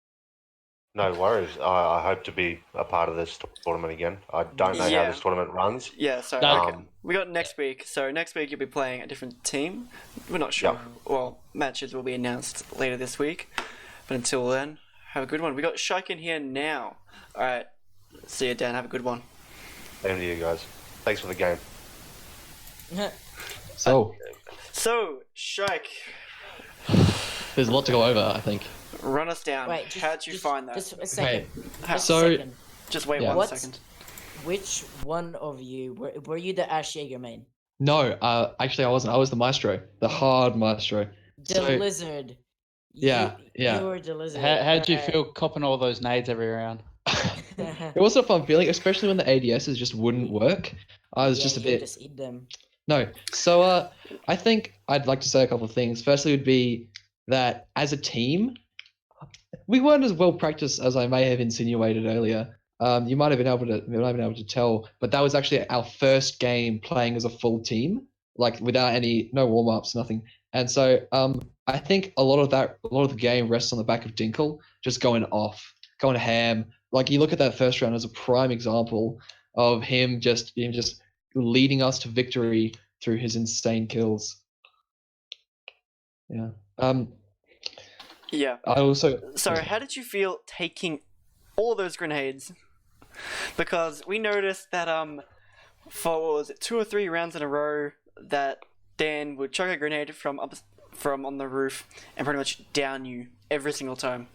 Speaker 7: No worries. I hope to be a part of this tournament again. I don't know how this tournament runs.
Speaker 2: Yeah, so okay. We got next week. So next week you'll be playing a different team. We're not sure.
Speaker 7: Yep.
Speaker 2: Well, matches will be announced later this week. But until then, have a good one. We got Shike in here now. Alright. See you, Dan. Have a good one.
Speaker 7: Same to you guys. Thanks for the game.
Speaker 1: So
Speaker 2: Shike,
Speaker 1: there's a lot to go over, I think.
Speaker 2: run us down.
Speaker 4: Wait, just,
Speaker 2: How'd you find that?
Speaker 4: Just a second. Just
Speaker 1: So-
Speaker 4: a second.
Speaker 2: Just wait
Speaker 1: Yeah.
Speaker 2: 1 second.
Speaker 4: Which one of you were you the Ash Jaeger main?
Speaker 1: No, actually I wasn't. I was the maestro, the hard maestro.
Speaker 4: The
Speaker 1: So-
Speaker 4: lizard.
Speaker 1: Yeah, yeah.
Speaker 4: You were the lizard.
Speaker 3: How did you
Speaker 4: Alright.
Speaker 3: feel copping all those nades every round?
Speaker 1: It wasn't a fun feeling, especially when the ADSs just wouldn't work. I was
Speaker 4: Yeah,
Speaker 1: just a
Speaker 4: you
Speaker 1: bit.
Speaker 4: just eat them.
Speaker 1: No. So I think I'd like to say a couple of things. Firstly, would be that as a team, we weren't as well practiced as I may have insinuated earlier. You might have been able to tell, but that was actually our first game playing as a full team, like without no warm ups, nothing. And so I think a lot of the game rests on the back of Dinkle just going off, going ham. Like you look at that first round as a prime example of him just leading us to victory through his insane kills. Yeah.
Speaker 2: Yeah.
Speaker 1: I also.
Speaker 2: So, how did you feel taking all those grenades? Because we noticed that for what was it, 2 or 3 rounds in a row that Dan would chuck a grenade from on the roof and pretty much down you every single time.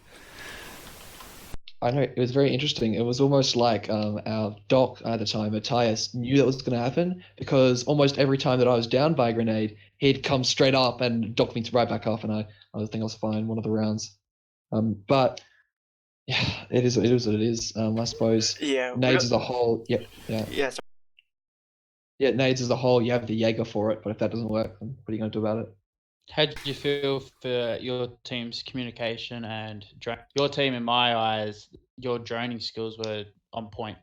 Speaker 1: I know it was very interesting. It was almost like our doc at the time, Matthias, knew that was going to happen because almost every time that I was down by a grenade, he'd come straight up and dock me right back up, and I think I was fine one of the rounds. But yeah, it is what it is. I suppose
Speaker 2: Yeah.
Speaker 1: nades as a whole, yeah.
Speaker 2: Yeah. So
Speaker 1: Yeah, nades as a whole, you have the Jaeger for it, but if that doesn't work, then what are you going to do about it?
Speaker 3: How did you feel for your team's communication and your team? In my eyes, your droning skills were on point.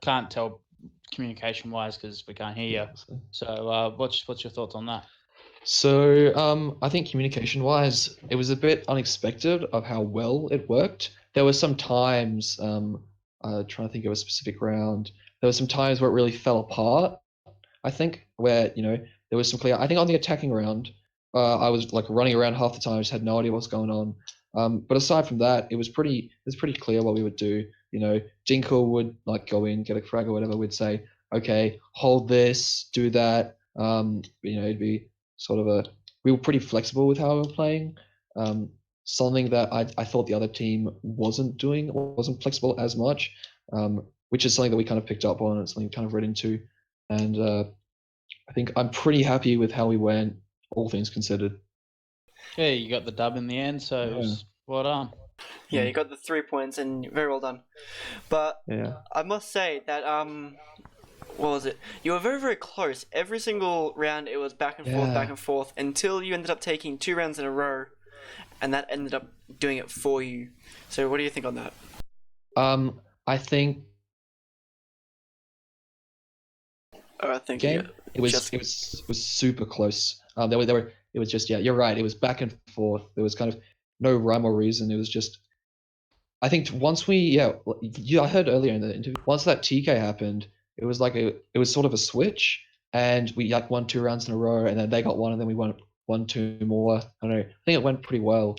Speaker 3: Can't tell communication-wise because we can't hear you. So, what's your thoughts on that?
Speaker 1: So, I think communication-wise, it was a bit unexpected of how well it worked. There were some times, trying to think of a specific round, there were some times where it really fell apart. I think where there was some clear. I think on the attacking round, I was like running around half the time. I just had no idea what's going on. But aside from that, it was pretty clear what we would do. Dinkle would like go in, get a frag or whatever. We'd say, okay, hold this, do that. It'd be sort of we were pretty flexible with how we were playing. Something that I thought the other team wasn't doing, wasn't flexible as much, which is something that we kind of picked up on and something we kind of read into. And I think I'm pretty happy with how we went, all things considered.
Speaker 3: Yeah, you got the dub in the end, so it was well done.
Speaker 2: yeah, you got the 3 points and very well done. But
Speaker 1: Yeah.
Speaker 2: I must say that what was it? You were very, very close. Every single round it was back and forth until you ended up taking 2 rounds in a row, and that ended up doing it for you. So what do you think on that?
Speaker 1: I think
Speaker 2: I think
Speaker 1: game it was super close. There were it was just you're right. It was back and forth. There was kind of no rhyme or reason. It was just. I think once I heard earlier in the interview. Once that TK happened, it was like it was sort of a switch, and we like won 2 rounds in a row, and then they got 1, and then we won 2 more. I don't know. I think it went pretty well.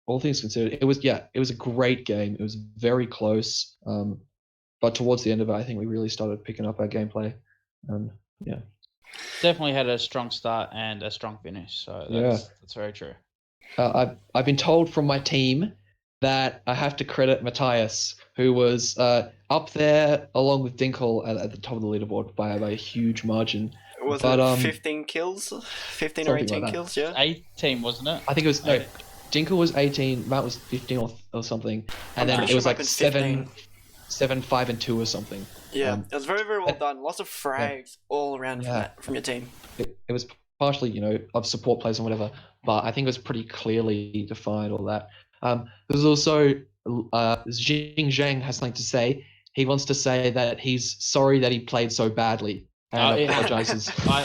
Speaker 1: All things considered, it was a great game. It was very close. But towards the end of it, I think we really started picking up our gameplay. Yeah.
Speaker 3: Definitely had a strong start and a strong finish. So that's very true.
Speaker 1: I've been told from my team that I have to credit Matthias, who was up there along with Dinkle at the top of the leaderboard by a huge margin.
Speaker 2: Was it 15 kills? 15 or 18
Speaker 1: like
Speaker 2: kills, yeah?
Speaker 3: 18, wasn't it?
Speaker 1: I think it was, no, Dinkle was 18, Matt was 15 or something, and then it was like 7, 5, and 2 or something.
Speaker 2: Yeah, it was very, very well done. Lots of frags all around from your team. It
Speaker 1: was partially, of support plays and whatever, but I think it was pretty clearly defined, all that. There's also, Jing Zhang has something to say. He wants to say that he's sorry that he played so badly. And apologizes.
Speaker 3: I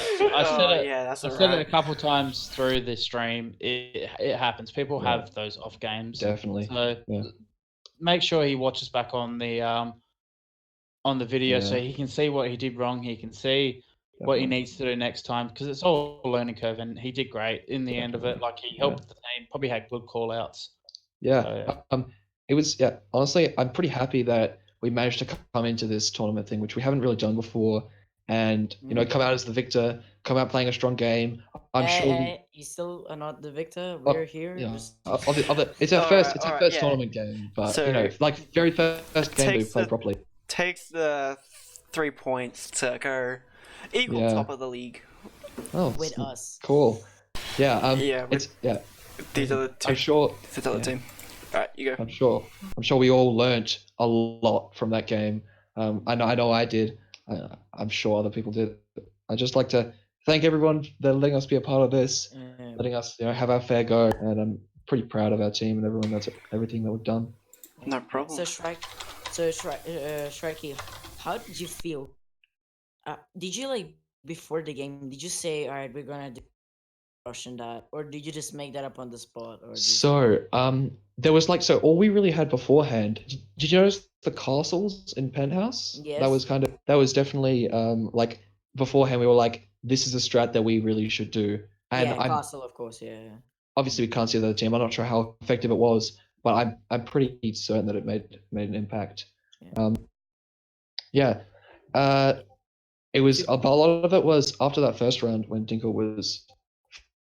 Speaker 3: said it a couple times through this stream. It happens. People have those off games.
Speaker 1: Definitely.
Speaker 3: So make sure he watches back on the video so he can see what he did wrong. He can see what he needs to do next time because it's all a learning curve. And he did great in the end of it. Like he helped the team. Probably had good call outs.
Speaker 1: Yeah. It was honestly, I'm pretty happy that we managed to come into this tournament thing, which we haven't really done before. And come out as the victor, come out playing a strong game. I'm sure
Speaker 4: you still are not the victor. We're here.
Speaker 1: Yeah. It's our first tournament game, but very first game that we played properly.
Speaker 2: Takes the 3 points to go equal top of the league.
Speaker 1: Oh,
Speaker 4: with us.
Speaker 1: Cool. Yeah.
Speaker 2: These are the two.
Speaker 1: I'm sure.
Speaker 2: This other team. All right, you go.
Speaker 1: I'm sure we all learnt a lot from that game. I know I did. I'm sure other people did. I'd just like to thank everyone for letting us be a part of this, letting us have our fair go, and I'm pretty proud of our team and everyone that's everything that we've done.
Speaker 2: No problem.
Speaker 4: So Shrikey, how did you feel? Did you before the game? Did you say, all right, we're gonna do rush in that, or did you just make that up on the spot? Or
Speaker 1: So, there was like, so all we really had beforehand. Did you notice the castles in Penthouse? That was
Speaker 4: Yes.
Speaker 1: that was definitely like beforehand. We were like, this is a strat that we really should do. And
Speaker 4: Yeah,
Speaker 1: I'm
Speaker 4: castle, of course. Yeah.
Speaker 1: obviously we can't see the other team. I'm not sure how effective it was, but I'm pretty certain that it made an impact.
Speaker 4: Yeah.
Speaker 1: Yeah. It was a lot of it was after that first round when Dinkle was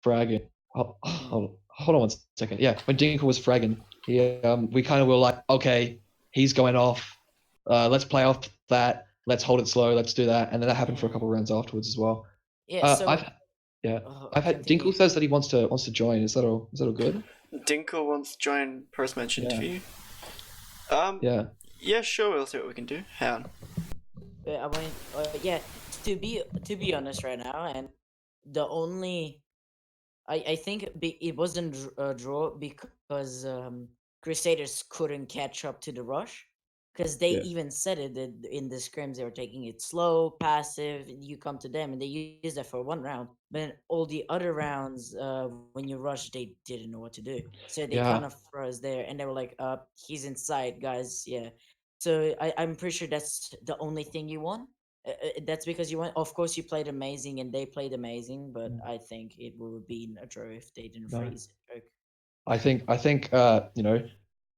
Speaker 1: fragging. Hold on one second. Yeah, when Dinkle was fragging, we kind of were like, okay, he's going off. Let's play off that. Let's hold it slow. Let's do that. And then that happened for a couple of rounds afterwards as well.
Speaker 4: Yeah. So
Speaker 1: I've had Dinkle says that he wants to join. Is that all? Is that all good?
Speaker 2: Dinkle wants to join post-match interview.
Speaker 1: Yeah.
Speaker 2: Yeah, sure. We'll see what we can do. Hang on.
Speaker 4: I mean, yeah. To be honest, right now, and the only I think it wasn't a draw because Crusaders couldn't catch up to the rush. Because they
Speaker 1: Yeah.
Speaker 4: even said it that in the scrims they were taking it slow, passive. You come to them and they use that for one round, but in all the other rounds, when you rush, they didn't know what to do, so they
Speaker 1: Yeah.
Speaker 4: kind of froze there, and they were like, he's inside, guys." Yeah, so I'm pretty sure that's the only thing you won. That's because you won. Of course, you played amazing and they played amazing, but I think it would have been a draw if they didn't
Speaker 1: No.
Speaker 4: freeze it.
Speaker 1: I think you know,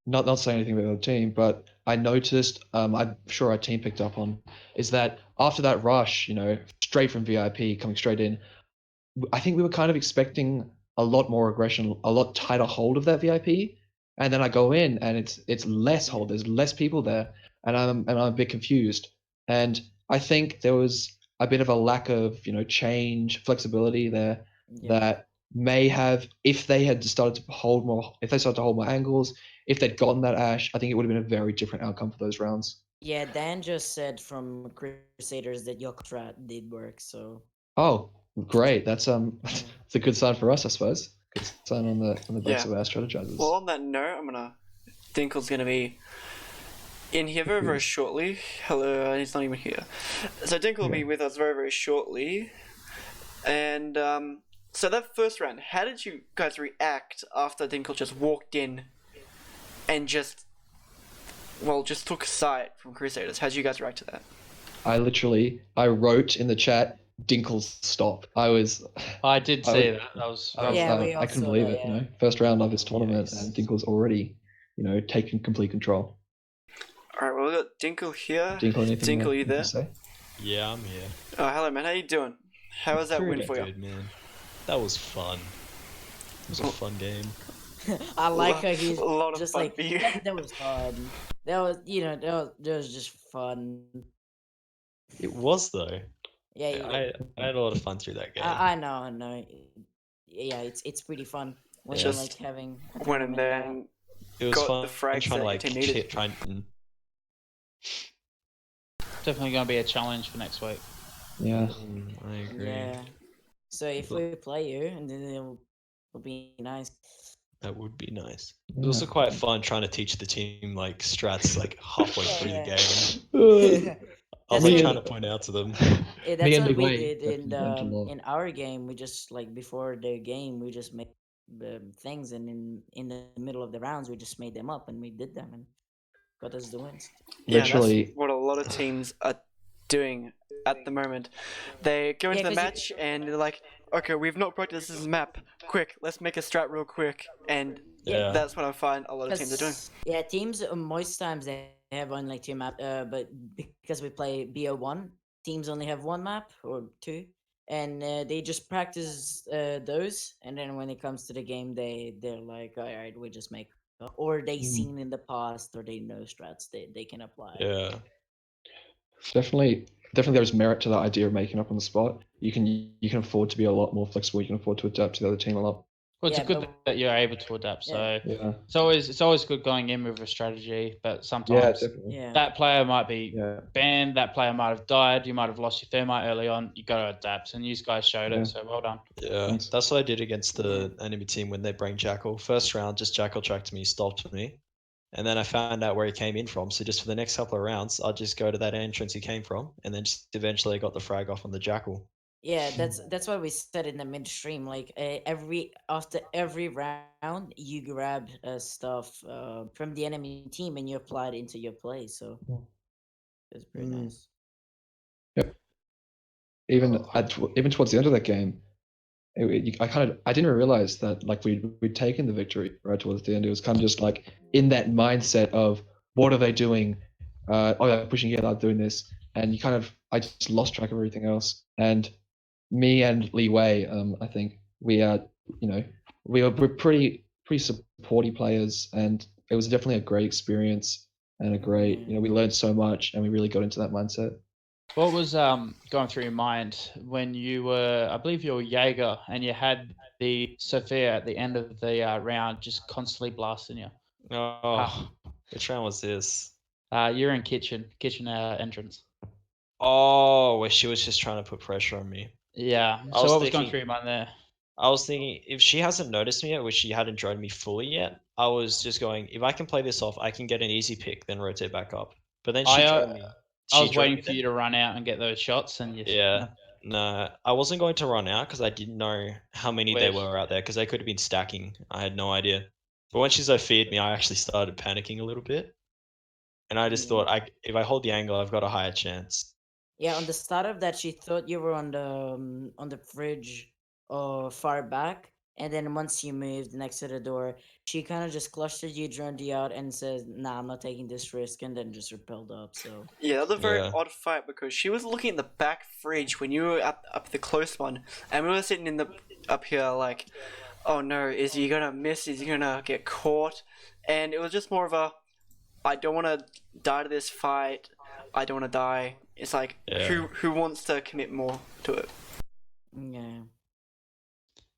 Speaker 1: not saying anything about the team, but I noticed, I'm sure our team picked up on, is that after that rush, you know, straight from VIP coming straight in, I think we were kind of expecting a lot more aggression, a lot tighter hold of that VIP, and then I go in and it's less hold. There's less people there, and I'm a bit confused. And I think there was a bit of a lack of change, flexibility there
Speaker 4: Yeah.
Speaker 1: that may have, if they had started to hold more, if they started to hold more angles, if they'd gotten that Ash, I think it would have been a very different outcome for those rounds.
Speaker 4: Yeah, Dan just said from Crusaders that your strat did work, so
Speaker 1: Oh, great! That's
Speaker 4: yeah.
Speaker 1: it's a good sign for us, I suppose. Good sign on the backs
Speaker 2: Yeah.
Speaker 1: of our strategizers.
Speaker 2: Well, on that note, Dinkle's gonna be in here very, very shortly. Hello, he's not even here. So Dinkle will be with us very, very shortly. And so that first round, how did you guys react after Dinkle just walked in and just took a side from Crusaders? How did you guys react to that?
Speaker 1: I wrote in the chat, Dinkle's stop.
Speaker 3: I did see that. That was.
Speaker 4: Yeah, we all
Speaker 1: I couldn't
Speaker 4: saw
Speaker 1: believe
Speaker 4: that,
Speaker 1: it.
Speaker 4: yeah.
Speaker 1: First round of this tournament, and Dinkle's already, taking complete control.
Speaker 2: Alright, well, we got Dinkle here.
Speaker 1: Dinkle, anything
Speaker 2: Dinkle, you
Speaker 1: you
Speaker 2: there?
Speaker 1: to say?
Speaker 8: Yeah, I'm here.
Speaker 2: Oh, hello, man. How you doing? How was that win
Speaker 8: Pretty
Speaker 2: for you?
Speaker 8: good, man. That was fun. It was a fun game.
Speaker 4: I like how he's
Speaker 2: A lot of
Speaker 4: just
Speaker 2: fun
Speaker 4: like
Speaker 2: for you.
Speaker 4: that was fun. That was that was just fun.
Speaker 8: It was though.
Speaker 4: Yeah,
Speaker 8: I had a lot of fun through that game.
Speaker 4: I know. Yeah, it's pretty fun when you're
Speaker 2: Just
Speaker 4: like having a
Speaker 2: Went in
Speaker 4: tournament
Speaker 2: there
Speaker 4: now.
Speaker 2: and
Speaker 8: It was
Speaker 2: got
Speaker 8: fun
Speaker 2: the frags
Speaker 8: trying to
Speaker 2: that
Speaker 8: like
Speaker 2: your team needed.
Speaker 8: try and
Speaker 3: Definitely going to be a challenge for next week.
Speaker 1: Yeah.
Speaker 8: I agree.
Speaker 4: Yeah. So if we play you, and then it'll be nice.
Speaker 8: That would be nice. It was also quite fun trying to teach the team like strats like halfway through the game. I was
Speaker 4: That's
Speaker 8: like
Speaker 4: what
Speaker 8: trying
Speaker 4: we-
Speaker 8: to point out to them.
Speaker 4: Yeah,
Speaker 1: Me
Speaker 4: that's
Speaker 1: and
Speaker 4: what
Speaker 1: Big
Speaker 4: we
Speaker 1: Wei
Speaker 4: did in
Speaker 1: definitely learned a lot.
Speaker 4: in our game. We just like before the game, we just made things, and in the middle of the rounds, we just made them up and we did them and got us the wins.
Speaker 2: Yeah,
Speaker 1: Literally.
Speaker 2: that's what a lot of teams are doing at the moment. They go into the
Speaker 4: 'cause you-
Speaker 2: match and they're like, okay, we've not practiced this map. Quick, let's make a strat real quick. And
Speaker 8: Yeah.
Speaker 2: that's what I find a lot of teams are doing.
Speaker 4: Yeah, teams most times they have only like two map, but because we play BO1, teams only have one map or two, and they just practice those, and then when it comes to the game, they're like, all right, we just make, or they seen in the past, or they know strats they can apply.
Speaker 8: Yeah.
Speaker 1: Definitely there's merit to that idea of making up on the spot. You can afford to be a lot more flexible. You can afford to adapt to the other team a lot.
Speaker 3: Well, it's
Speaker 4: Yeah,
Speaker 3: good
Speaker 4: but-
Speaker 3: that you're able to adapt. So
Speaker 1: Yeah.
Speaker 3: it's always good going in with a strategy, but
Speaker 1: Yeah,
Speaker 3: sometimes
Speaker 1: definitely.
Speaker 4: Yeah.
Speaker 3: that player might be
Speaker 1: Yeah.
Speaker 3: banned. That player might have died. You might have lost your thermite early on. You got to adapt, and you guys showed
Speaker 1: Yeah.
Speaker 3: it. So well done.
Speaker 8: Yeah.
Speaker 1: Thanks.
Speaker 8: That's what I did against the enemy team when they bring Jackal. First round, just Jackal tracked me, stopped me. And then I found out where he came in from. So just for the next couple of rounds, I'd just go to that entrance he came from. And then just eventually I got the frag off on the Jackal.
Speaker 4: Yeah, that's why we said in the midstream. Like after every round, you grab stuff from the enemy team and you apply it into your play. So it's pretty nice.
Speaker 1: Yep. Even towards the end of that game, I didn't realize that like we'd taken the victory right towards the end. It was kind of just like in that mindset of what are they doing? Oh, they're pushing here, they're doing this, and I just lost track of everything else. And me and Lee Wei, I think we are, we're pretty supporty players, and it was definitely a great experience and a great, we learned so much, and we really got into that mindset.
Speaker 3: What was going through your mind when you were, I believe you were Jaeger, and you had the Sophia at the end of the round just constantly blasting you?
Speaker 8: Oh, which round was this?
Speaker 3: You're in kitchen entrance.
Speaker 8: Oh, where she was just trying to put pressure on me.
Speaker 3: Yeah.
Speaker 8: I
Speaker 3: So
Speaker 8: was
Speaker 3: what was going
Speaker 8: thinking-
Speaker 3: through your mind there?
Speaker 8: I was thinking if she hasn't noticed me yet, which she hadn't joined me fully yet, I was just going, if I can play this off, I can get an easy pick, then rotate back up. But then she joined me.
Speaker 3: I was
Speaker 8: joined
Speaker 3: waiting
Speaker 8: me
Speaker 3: for
Speaker 8: then?
Speaker 3: you to run out and get those shots, and you.
Speaker 8: Yeah. No, I wasn't going to run out because I didn't know how many there were out there because they could have been stacking. I had no idea. But when she Zofia'd me, I actually started panicking a little bit. And I just thought, if I hold the angle, I've got a higher chance.
Speaker 4: Yeah, on the start of that, she thought you were on the fridge or far back, and then once you moved next to the door, she kind of just clustered you, droned you out, and said, "Nah, I'm not taking this risk," and then just repelled up. So
Speaker 2: Yeah, that was a very
Speaker 8: Yeah.
Speaker 2: odd fight because she was looking at the back fridge when you were up the close one, and we were sitting in the up here like, oh no, is he gonna miss? Is he gonna get caught? And it was just more of a, I don't want to die to this fight. I don't want to die. It's like who wants to commit more to it?
Speaker 4: yeah,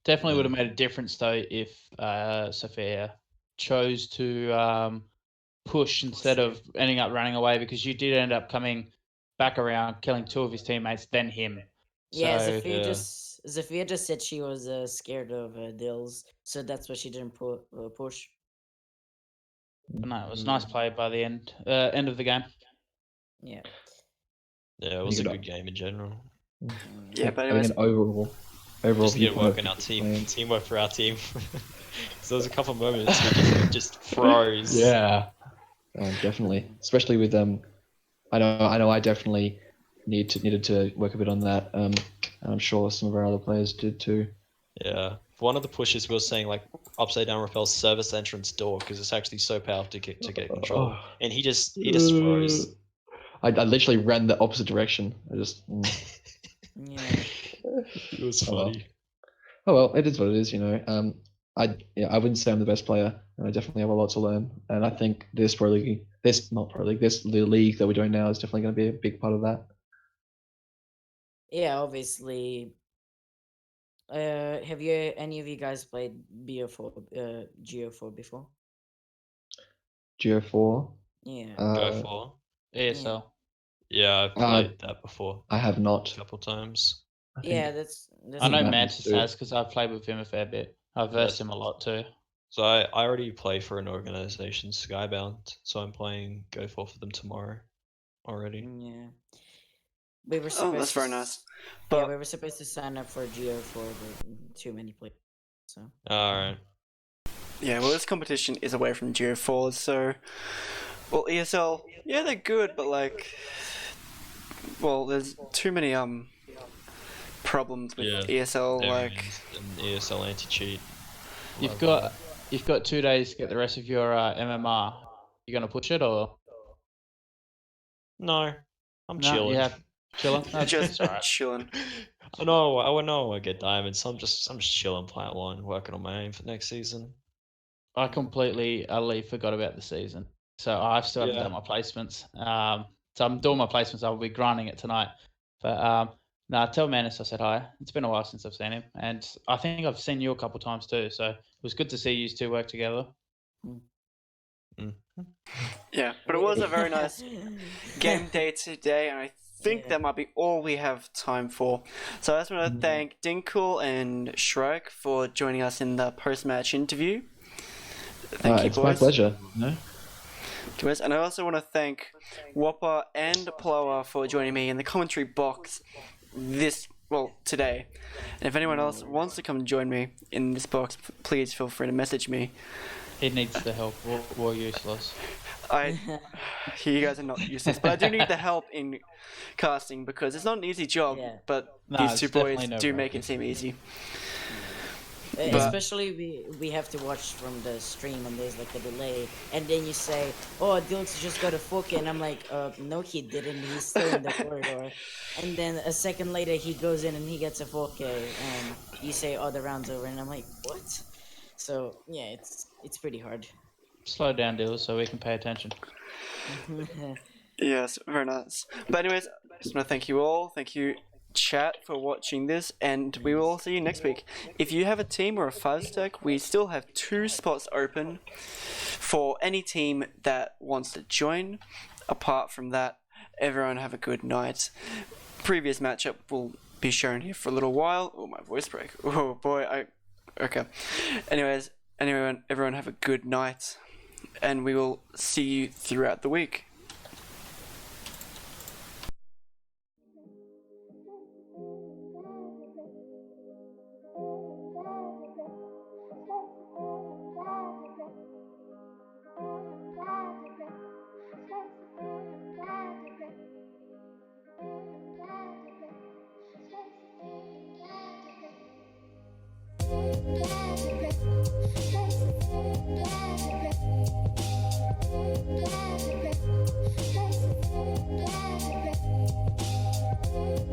Speaker 3: Definitely would have made a difference though if Sophia chose to push instead of ending up running away, because you did end up coming back around, killing two of his teammates, then him.
Speaker 4: yeah.
Speaker 3: So,
Speaker 4: Zafia just said she was scared of Dills, so that's why she didn't push.
Speaker 3: no, it was a nice play by the end of the game.
Speaker 4: Yeah.
Speaker 8: Yeah, it was a good game in general.
Speaker 2: Yeah, but
Speaker 1: I
Speaker 2: anyways,
Speaker 1: think an overall
Speaker 8: Just get
Speaker 1: viewpoint
Speaker 8: work on our team, teamwork for our team. So there was a couple of moments where we just froze.
Speaker 1: Yeah, definitely. Especially with I know I definitely needed to work a bit on that. And I'm sure some of our other players did too.
Speaker 8: Yeah. One of the pushes was saying like upside down repel service entrance door because it's actually so powerful to get control, and he just froze.
Speaker 1: I literally ran the opposite direction. I just.
Speaker 4: Yeah.
Speaker 8: It was
Speaker 1: Oh, well.
Speaker 8: funny.
Speaker 1: Oh well, it is what it is, I wouldn't say I'm the best player, and I definitely have a lot to learn. And I think this league the league that we're doing now is definitely going to be a big part of that.
Speaker 4: Yeah, obviously. Have any of you guys played Geo4 before?
Speaker 1: Geo4.
Speaker 4: Yeah.
Speaker 8: Go for.
Speaker 3: ESL.
Speaker 8: Yeah, I've played that before
Speaker 1: I have not.
Speaker 8: a couple times.
Speaker 4: Yeah, that's
Speaker 3: I know
Speaker 1: Mantis
Speaker 3: Mantis
Speaker 1: do.
Speaker 3: has because I've played with him a fair bit. I've versed him a lot too.
Speaker 8: So I already play for an organization, Skybound. So I'm playing Go for them tomorrow already.
Speaker 4: Yeah. We were
Speaker 2: oh,
Speaker 4: supposed
Speaker 2: that's
Speaker 4: to
Speaker 2: very nice.
Speaker 4: Yeah,
Speaker 2: But
Speaker 4: we were supposed to sign up for Geo4, but too many players. So
Speaker 8: Alright.
Speaker 2: yeah, well, this competition is away from Geo4, so well, ESL, yeah, they're good, but like, well, there's too many problems with ESL, like.
Speaker 8: And ESL anti-cheat.
Speaker 3: You've got 2 days to get the rest of your MMR. You gonna push it or?
Speaker 8: No, I'm
Speaker 3: No,
Speaker 8: chilling.
Speaker 3: yeah, chilling. No,
Speaker 2: Just
Speaker 3: it's alright.
Speaker 2: chilling.
Speaker 8: I know I get diamonds. So I'm just chilling, plant one, working on my aim for next season.
Speaker 3: I completely, utterly forgot about the season. So I still haven't done my placements. So I'm doing my placements. I'll be grinding it tonight. But no, tell Manus I said hi. It's been a while since I've seen him, and I think I've seen you a couple times too. So it was good to see you two work together.
Speaker 2: Yeah, but it was a very nice game day today, and I think that might be all we have time for. So I just want to thank Dinkle and Shrike for joining us in the post-match interview. Thank you,
Speaker 1: it's
Speaker 2: boys.
Speaker 1: my pleasure.
Speaker 2: Guys, and I also want to thank Whopper and Plower for joining me in the commentary box this today. And if anyone else wants to come join me in this box, please feel free to message me.
Speaker 3: He needs the help. We're useless.
Speaker 2: You guys are not useless, but I do need the help in casting because it's not an easy job.
Speaker 4: Yeah.
Speaker 2: But
Speaker 3: Nah,
Speaker 2: these two
Speaker 3: it's
Speaker 2: boys
Speaker 3: definitely
Speaker 2: do
Speaker 3: no
Speaker 2: make it
Speaker 3: practice.
Speaker 2: seem easy. But-
Speaker 4: Especially we have to watch from the stream and there's like a delay, and then you say, "Oh, Dilks just got a 4K," and I'm like, "No, he didn't. He's still in the corridor." And then a second later, he goes in and he gets a 4K, and you say, "Oh, the round's over," and I'm like, "What?" So yeah, it's pretty hard.
Speaker 3: Slow down, dealers, so we can pay attention.
Speaker 2: Yes, very nice. But anyways, I just want to thank you all. Thank you, chat, for watching this, and we will see you next week. If you have a team or a 5-stack, we still have 2 spots open for any team that wants to join. Apart from that, everyone have a good night. Previous matchup will be shown here for a little while. Oh, my voice break. Oh boy, okay. Anyways, everyone have a good night, and we will see you throughout the week.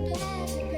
Speaker 9: Yeah.